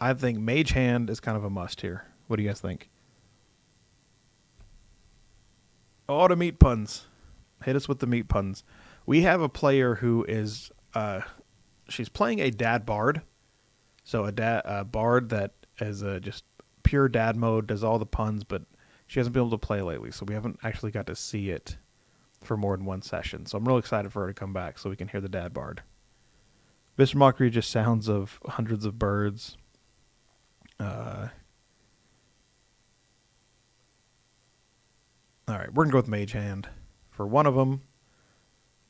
I think Mage Hand is kind of a must here. What do you guys think? Oh, the meat puns. Hit us with the meat puns. We have a player who is, she's playing a dad bard. So a bard that is just pure dad mode, does all the puns, but she hasn't been able to play lately. So we haven't actually got to see it for more than one session. So I'm really excited for her to come back so we can hear the dad bard. Vicious Mockery just sounds of hundreds of birds. Alright, we're going to go with Mage Hand for one of them.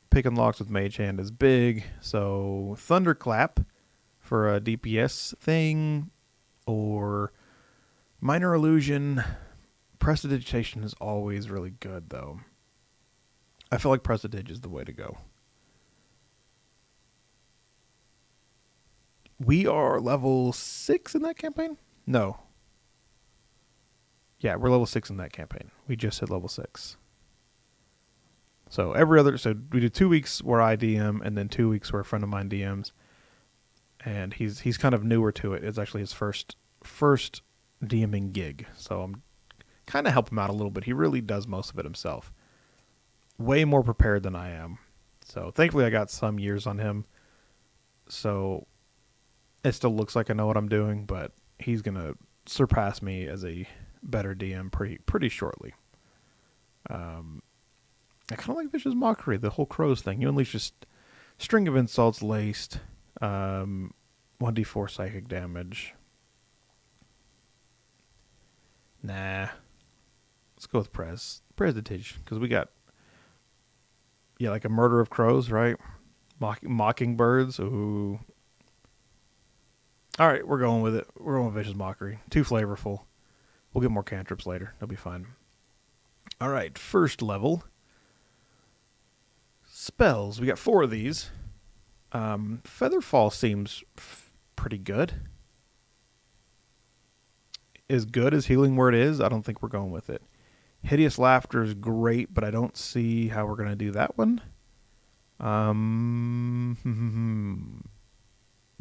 Pick and locks with Mage Hand is big. So Thunderclap for a DPS thing. Or Minor Illusion. Prestidigitation is always really good, though. I feel like Prestidige is the way to go. We are level 6 in that campaign? No. Yeah, we're level 6 in that campaign. We just hit level 6. So we do 2 weeks where I DM, and then 2 weeks where a friend of mine DMs. And he's kind of newer to it. It's actually his first DMing gig. So I'm kind of help him out a little bit. He really does most of it himself. Way more prepared than I am. So thankfully I got some years on him. So it still looks like I know what I'm doing, but he's going to surpass me as a better DM pretty shortly. I kind of like Vicious Mockery, the whole crows thing. You unleash just string of insults laced, 1d4 psychic damage. Nah. Let's go with Prestidige, because we got, like a murder of crows, right? Mockingbirds. Ooh. All right, we're going with it. We're going with Vicious Mockery. Too flavorful. We'll get more cantrips later. They'll be fine. All right, first level. Spells. We got 4 of these. Featherfall seems pretty good. As good as Healing Word is, I don't think we're going with it. Hideous Laughter is great, but I don't see how we're going to do that one.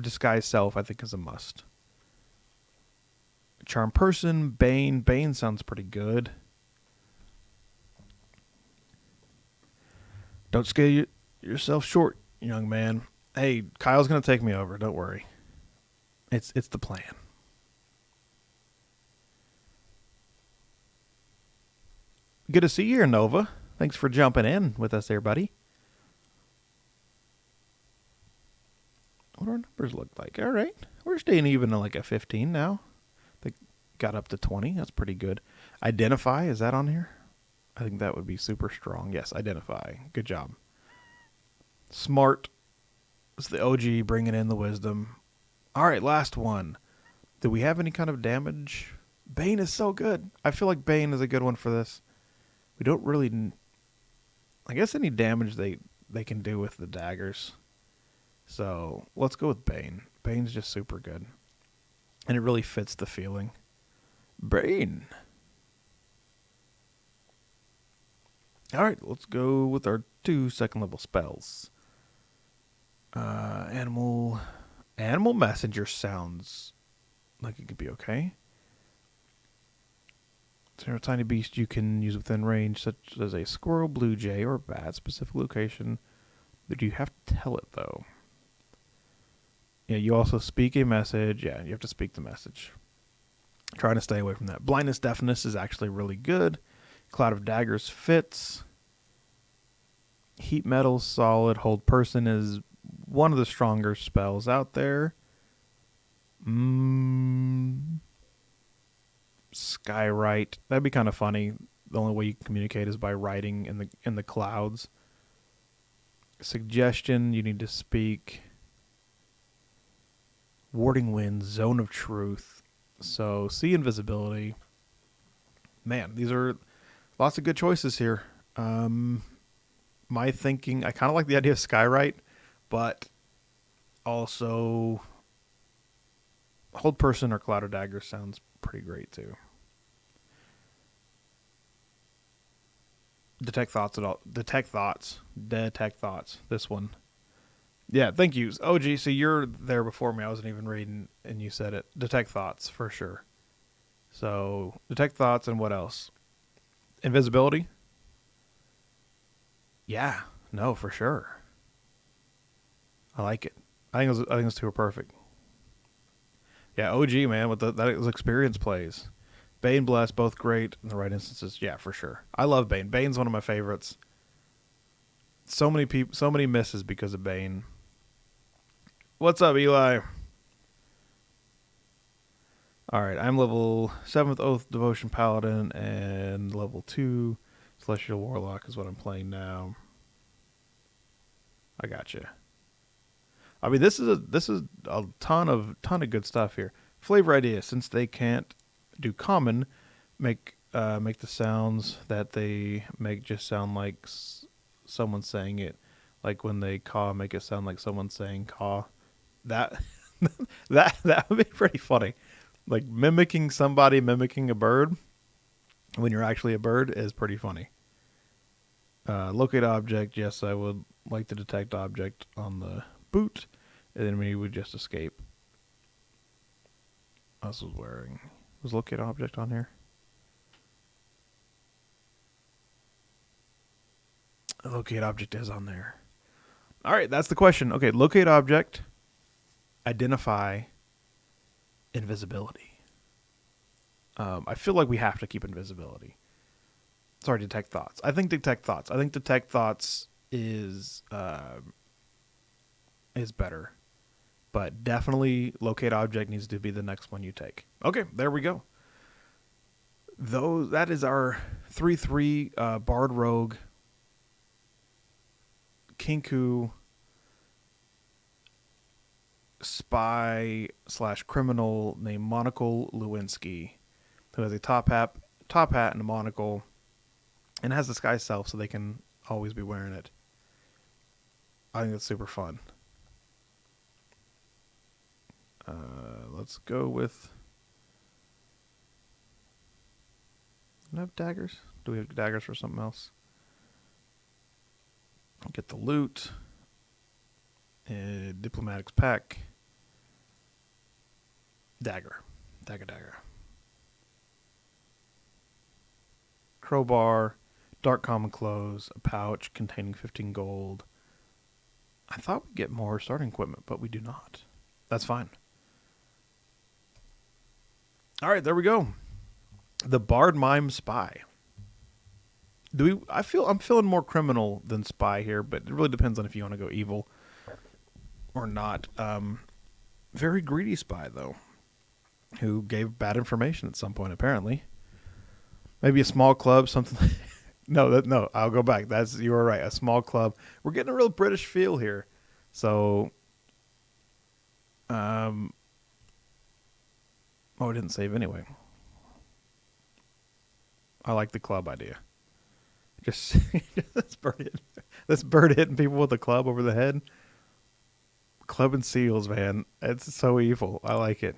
Disguise Self, I think, is a must. Charm Person, Bane. Bane sounds pretty good. Don't scare yourself short, young man. Hey, Kyle's going to take me over. Don't worry. It's the plan. Good to see you here, Nova. Thanks for jumping in with us there, buddy. What do our numbers look like? All right. We're staying even at like a 15 now. They got up to 20. That's pretty good. Identify, is that on here? I think that would be super strong. Yes, Identify. Good job. Smart. It's the OG bringing in the wisdom. All right, last one. Do we have any kind of damage? Bane is so good. I feel like Bane is a good one for this. We don't really... I guess any damage they can do with the daggers. So, let's go with Bane. Bane's just super good. And it really fits the feeling. Bane. Alright, let's go with our 2 second level spells. Animal Messenger sounds like it could be okay. So a tiny beast you can use within range, such as a squirrel, blue jay, or bat. Specific location. But you have to tell it, though. Yeah, you also speak a message. Yeah, you have to speak the message. Trying to stay away from that. Blindness, Deafness is actually really good. Cloud of Daggers fits. Heat Metal, solid. Hold Person is one of the stronger spells out there. Skywrite. That'd be kind of funny. The only way you can communicate is by writing in the clouds. Suggestion, you need to speak. Warding Wind, Zone of Truth. So, see Invisibility. Man, these are lots of good choices here. My thinking, I kind of like the idea of Skywrite, but also Hold Person or Cloud of Daggers sounds pretty great too. Detect Thoughts. This one. Yeah, thank you. OG, so you're there before me. I wasn't even reading, and you said it. Detect Thoughts, for sure. So, Detect Thoughts, and what else? Invisibility? Yeah, no, for sure. I like it. I think those two are perfect. Yeah, OG, man, with that experience plays. Bane, Bless, both great in the right instances. Yeah, for sure. I love Bane. Bane's one of my favorites. So many misses because of Bane. What's up, Eli? Alright, I'm level 7th Oath Devotion Paladin and level 2 Celestial Warlock is what I'm playing now. I gotcha. I mean, this is a ton of good stuff here. Flavor idea, since they can't do common, make the sounds that they make just sound like someone saying it. Like when they caw, make it sound like someone saying caw. That that would be pretty funny. Like mimicking somebody mimicking a bird when you're actually a bird is pretty funny. Locate object, yes, I would like to detect object on the boot, and then we would just escape. Was locate object on here? Locate object is on there. All right, that's the question. Okay, locate object, identify, invisibility. I feel like we have to keep invisibility. Sorry, detect thoughts. I think detect thoughts is better. But definitely locate object needs to be the next one you take. Okay, there we go. That is our 3/3 Bard Rogue Kinku spy / criminal named Monocle Lewinsky, who has a top hat and a monocle, and has Disguise Self, so they can always be wearing it. I think that's super fun. Let's go with... Do I have daggers? Do we have daggers for something else? Get the loot. Diplomatic's pack. Dagger. Dagger. Crowbar. Dark common clothes. A pouch containing 15 gold. I thought we'd get more starting equipment, but we do not. That's fine. All right, there we go. The Bard Mime Spy. I'm feeling more criminal than spy here, but it really depends on if you want to go evil or not. Very greedy spy though, who gave bad information at some point apparently. Maybe a small club, something. No, I'll go back. You were right. A small club. We're getting a real British feel here. So, oh, I didn't save anyway. I like the club idea. Just this bird hitting people with a club over the head. Club and seals, man. It's so evil. I like it.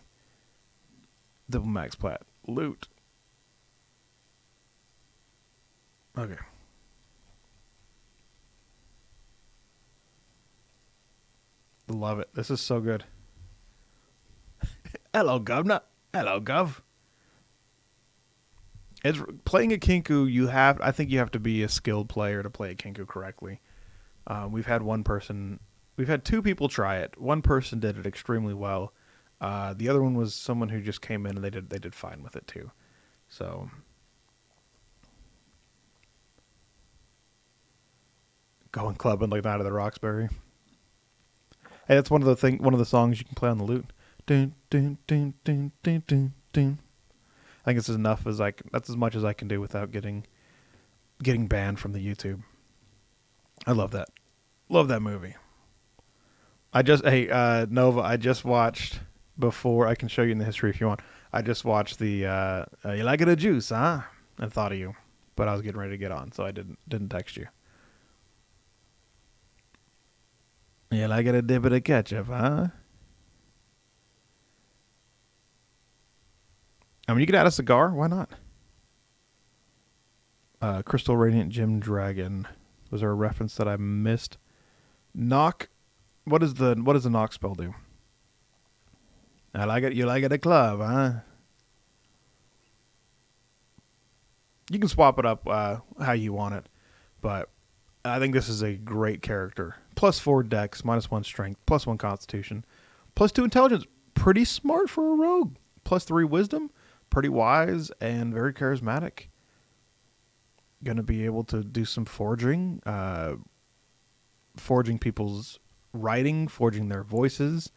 Double max plat. Loot. Okay. Love it. This is so good. Hello, governor. Hello, gov. It's playing a Kinku. I think you have to be a skilled player to play a Kinku correctly. We've had two people try it. One person did it extremely well. The other one was someone who just came in and they did fine with it too. So going clubbing like Night of the Roxbury. Hey, that's one of the songs you can play on the lute. Dun, dun, dun, dun, dun, dun, dun. I think it's that's as much as I can do without getting banned from the YouTube. I love that. Love that movie. Nova, I just watched before. I can show you in the history if you want. I just watched the You Like It a Juice, huh? I thought of you, but I was getting ready to get on, so I didn't text you. You like it a dip of the ketchup, huh? I mean, you could add a cigar. Why not? Crystal Radiant Gem Dragon. Was there a reference that I missed? Knock. What does the knock spell do? I like it. You like it a club, huh? You can swap it up how you want it, but I think this is a great character. +4 dex, -1 strength, +1 constitution, +2 intelligence. Pretty smart for a rogue. +3 wisdom. Pretty wise and very charismatic. Going to be able to do some forging. Forging people's writing, forging their voices.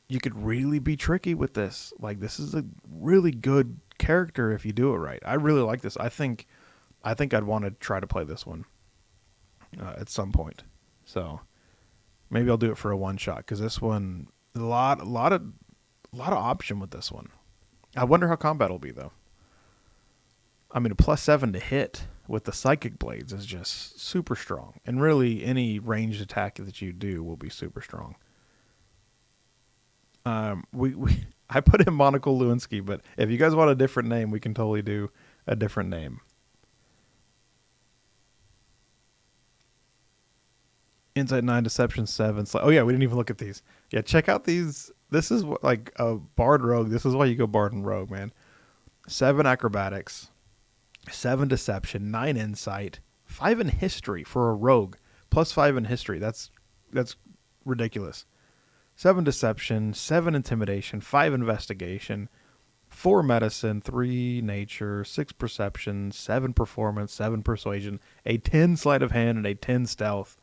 You could really be tricky with this. Like, this is a really good character if you do it right. I really like this. I think I'd want to try to play this one at some point. So maybe I'll do it for a one shot because this one, a lot of option with this one. I wonder how combat will be though. I mean, a +7 to hit with the psychic blades is just super strong, and really any ranged attack that you do will be super strong. I put in Monocle Lewinsky, but if you guys want a different name, we can totally do a different name. Insight 9, Deception 7. Oh yeah, we didn't even look at these. Yeah, check out these. This is like a Bard Rogue. This is why you go Bard and Rogue, man. 7 Acrobatics, 7 Deception, 9 Insight, 5 in History for a Rogue, +5 in History. That's ridiculous. 7 Deception, 7 Intimidation, 5 Investigation, 4 Medicine, 3 Nature, 6 Perception, 7 Performance, 7 Persuasion, a 10 Sleight of Hand, and a 10 Stealth.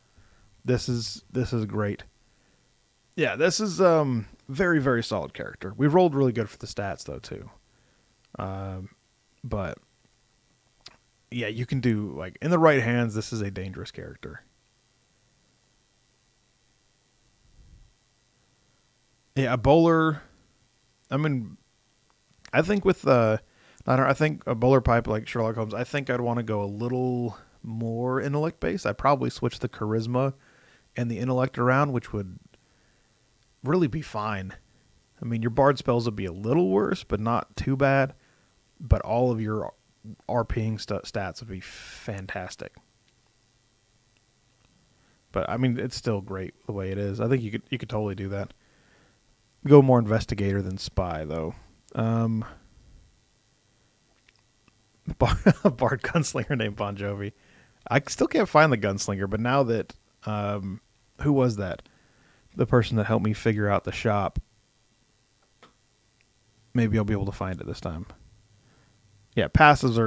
This is great. Yeah, this is very, very solid character. We rolled really good for the stats though too. But yeah, you can do like in the right hands. This is a dangerous character. Yeah, a bowler. I mean, I think with I think a bowler pipe like Sherlock Holmes. I think I'd want to go a little more intellect based. I'd probably switch the charisma and the intellect around, which would really be fine. I mean, your bard spells would be a little worse, but not too bad. But all of your RPing stats would be fantastic. But I mean, it's still great the way it is. I think you could totally do that. Go more investigator than spy though. Bard gunslinger named Bon Jovi. I still can't find the gunslinger, but now that who was that? The person that helped me figure out the shop. Maybe I'll be able to find it this time. Yeah, passives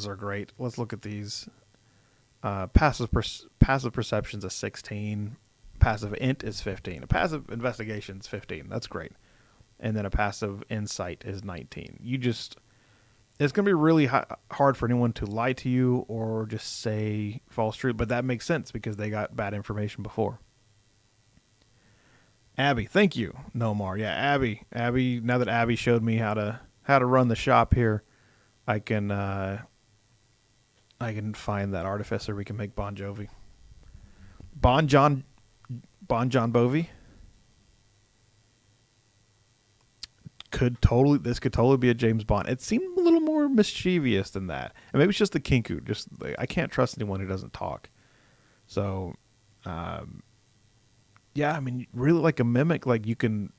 are great. Let's look at these. Passive perception's a 16. Passive int is 15. A passive investigation is 15. That's great. And then a passive insight is 19. It's going to be really hard for anyone to lie to you or just say false truth, but that makes sense because they got bad information before. Abby, thank you, Nomar. Yeah, Abby. Now that Abby showed me how to run the shop here, I can find that artificer. We can make Bon Jovi. Bon John Bovi. This could totally be a James Bond. It seemed a little more mischievous than that. And maybe it's just the Kinku. Just I can't trust anyone who doesn't talk. So, yeah, I mean, really like a mimic. Like you can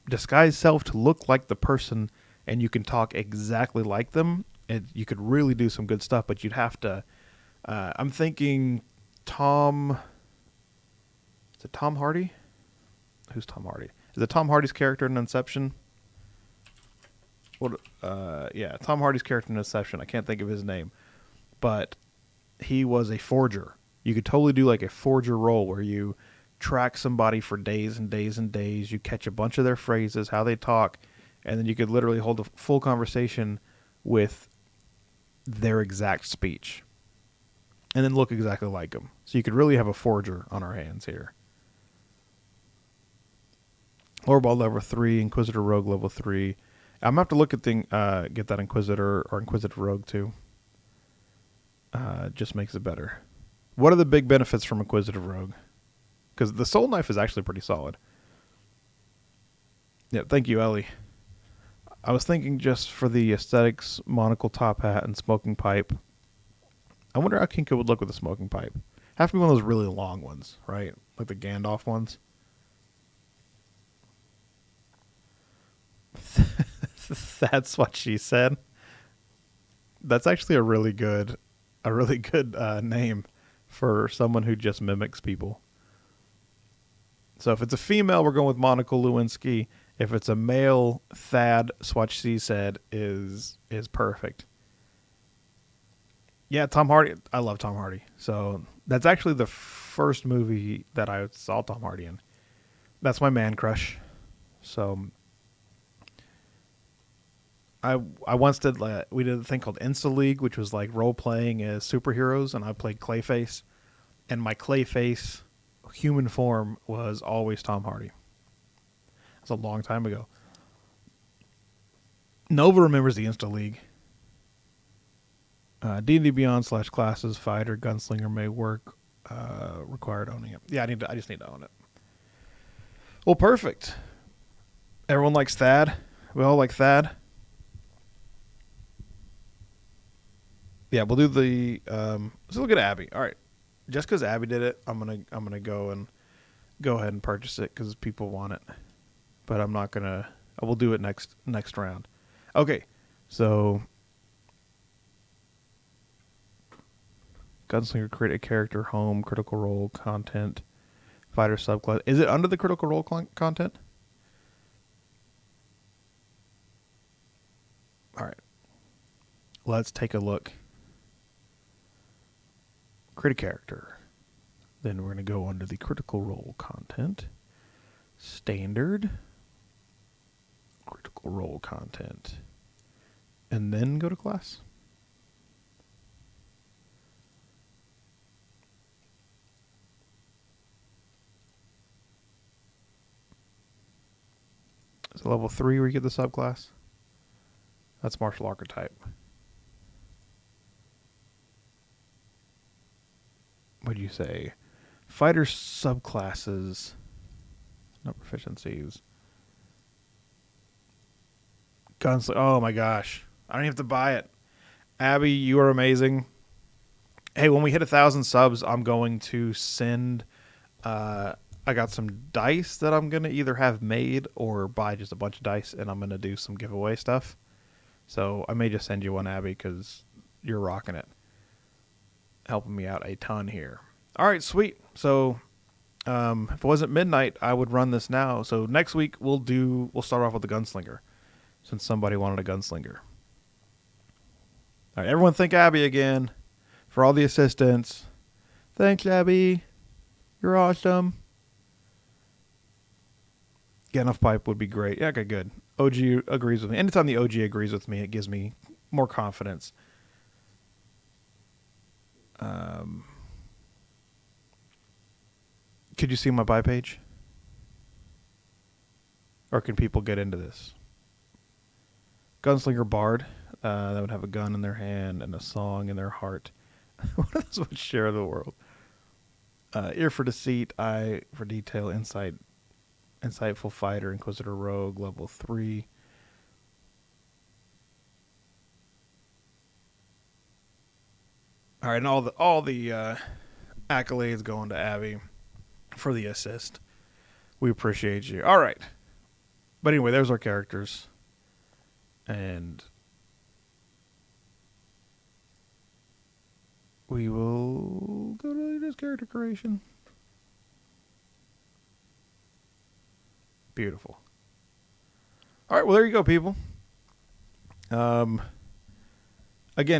disguise self to look like the person, and you can talk exactly like them. And you could really do some good stuff. But you'd have to. I'm thinking Tom. Is it Tom Hardy? Who's Tom Hardy? Is it Tom Hardy's character in Inception? Yeah, Tom Hardy's character in Inception. I can't think of his name, but he was a forger. You could totally do like a forger role where you track somebody for days and days and days. You catch a bunch of their phrases, how they talk, and then you could literally hold a full conversation with their exact speech, and then look exactly like them. So you could really have a forger on our hands here. Loreball level 3, Inquisitor Rogue level 3. I'm going to have to look at get that Inquisitor or Inquisitor Rogue too. Just makes it better. What are the big benefits from Inquisitor Rogue? Because the Soul Knife is actually pretty solid. Yeah, thank you, Ellie. I was thinking just for the aesthetics, monocle top hat and smoking pipe. I wonder how Kinko would look with a smoking pipe. Have to be one of those really long ones, right? Like the Gandalf ones. That's what she said. That's actually a really good name for someone who just mimics people. So if it's a female, we're going with Monica Lewinsky. If it's a male, Thad Swatch said is perfect. Yeah, Tom Hardy. I love Tom Hardy. So that's actually the first movie that I saw Tom Hardy in. That's my man crush. So I once did we did a thing called Insta League, which was like role playing as superheroes, and I played Clayface, and my Clayface human form was always Tom Hardy. That's a long time ago. Nova remembers the Insta League. D&D Beyond / classes, fighter, gunslinger may work. Required owning it. Yeah, I just need to own it. Well, perfect. Everyone likes Thad. We all like Thad. Yeah, we'll do the. Let's look at Abby. All right, just because Abby did it, I'm gonna go ahead and purchase it because people want it. But I'm not gonna. I will do it next round. Okay, so Gunslinger, create a character, home, critical role, content, fighter subclass. Is it under the critical role content? All right, let's take a look. Create a character. Then we're going to go under the critical role content. Standard. Critical role content. And then go to class. Is it level 3 where you get the subclass? That's martial archetype. What do you say? Fighter subclasses. Not proficiencies. Gunslinger. Oh my gosh. I don't even have to buy it. Abby, you are amazing. Hey, when we hit 1,000 subs, I'm going to send. I got some dice that I'm gonna either have made or buy just a bunch of dice, and I'm gonna do some giveaway stuff. So I may just send you one, Abby, because you're rocking it, helping me out a ton here. All right, sweet. So if it wasn't midnight, I would run this now. So next week we'll start off with the gunslinger, since somebody wanted a gunslinger. All right, everyone thank Abby again for all the assistance. Thanks, Abby. You're awesome. Get enough pipe would be great. Yeah, okay, good. OG agrees with me. Anytime the OG agrees with me, it gives me more confidence. Could you see my buy page? Or can people get into this? Gunslinger Bard. That would have a gun in their hand and a song in their heart. What else would share the world? Ear for deceit, eye for detail, insight, insightful fighter, inquisitor rogue, level 3. All right, and all the accolades going to Abby for the assist. We appreciate you. All right, but anyway, there's our characters, and we will go to this character creation. Beautiful. All right, well, there you go, people. Again,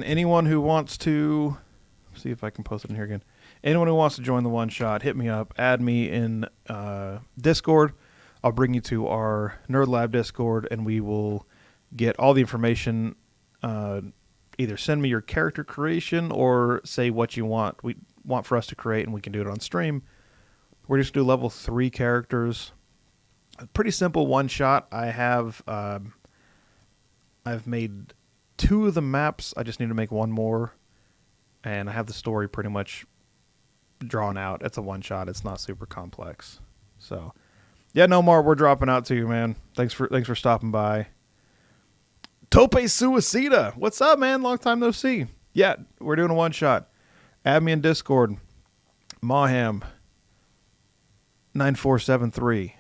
anyone who wants to, see if I can post it in here again. Anyone who wants to join the one shot, hit me up. Add me in Discord. I'll bring you to our Nerd Lab Discord, and we will get all the information. Either send me your character creation or say what you want for us to create, and we can do it on stream. We're just going to do level 3 characters. A pretty simple one shot. I've made 2 of the maps. I just need to make 1 more, and I have the story pretty much drawn out. It's a one shot. It's not super complex. So, yeah, no more. We're dropping out to you, man. Thanks for stopping by. Tope Suicida, what's up, man? Long time no see. Yeah, we're doing a one shot. Add me in Discord. Maham 9473.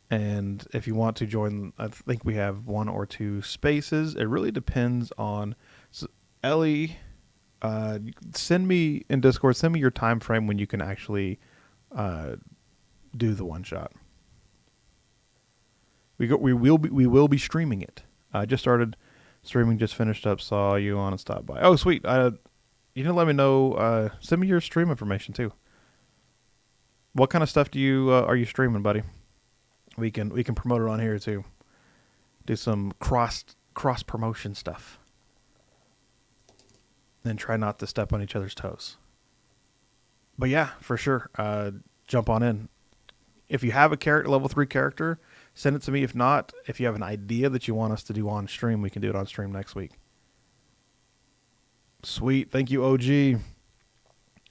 And if you want to join, I think we have 1 or 2 spaces. It really depends on Ellie. Send me in Discord. Send me your time frame when you can actually do the one shot. We will be streaming it. I just started streaming. Just finished up. Saw you on and stopped by. Oh, sweet. You didn't let me know. Send me your stream information too. What kind of stuff are you streaming, buddy? We can promote it on here too. Do some cross promotion stuff. And try not to step on each other's toes. But yeah, for sure. Jump on in. If you have a level 3 character, send it to me. If not, if you have an idea that you want us to do on stream, we can do it on stream next week. Sweet. Thank you, OG.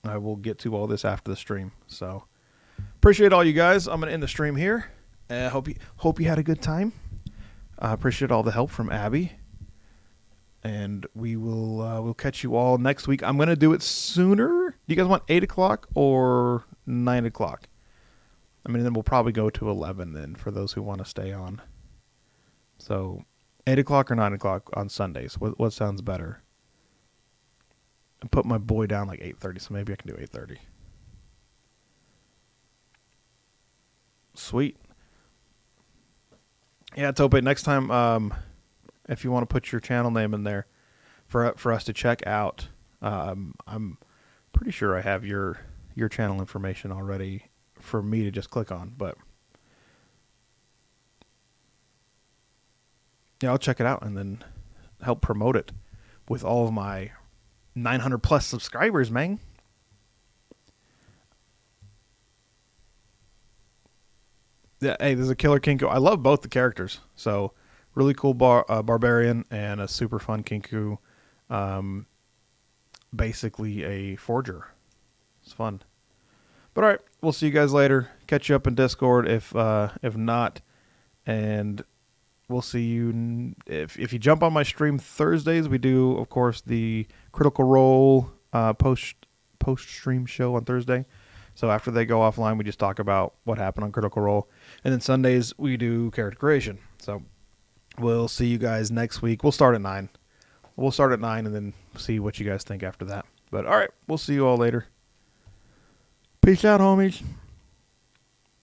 I will get to all this after the stream. So appreciate all you guys. I'm going to end the stream here. Hope you had a good time. Appreciate all the help from Abby. And we will we'll catch you all next week. I'm going to do it sooner. Do you guys want 8 o'clock or 9 o'clock? I mean, then we'll probably go to 11 then for those who want to stay on. So 8 o'clock or 9 o'clock on Sundays. What sounds better? I put my boy down like 8:30, so maybe I can do 8:30. Sweet. Yeah, Tope, next time, if you want to put your channel name in there for us to check out, I'm pretty sure I have your channel information already for me to just click on, but yeah, I'll check it out and then help promote it with all of my 900 plus subscribers, man. Yeah, hey, there's a killer Kinko. I love both the characters. So really cool barbarian and a super fun Kinku. Basically a forger. It's fun. But all right, we'll see you guys later. Catch you up in Discord if not. And we'll see you if you jump on my stream Thursdays. We do, of course, the Critical Role post stream show on Thursday. So after they go offline, we just talk about what happened on Critical Role, and then Sundays we do character creation. So we'll see you guys next week. We'll start at 9. We'll start at 9 and then see what you guys think after that. But all right, we'll see you all later. Peace out, homies.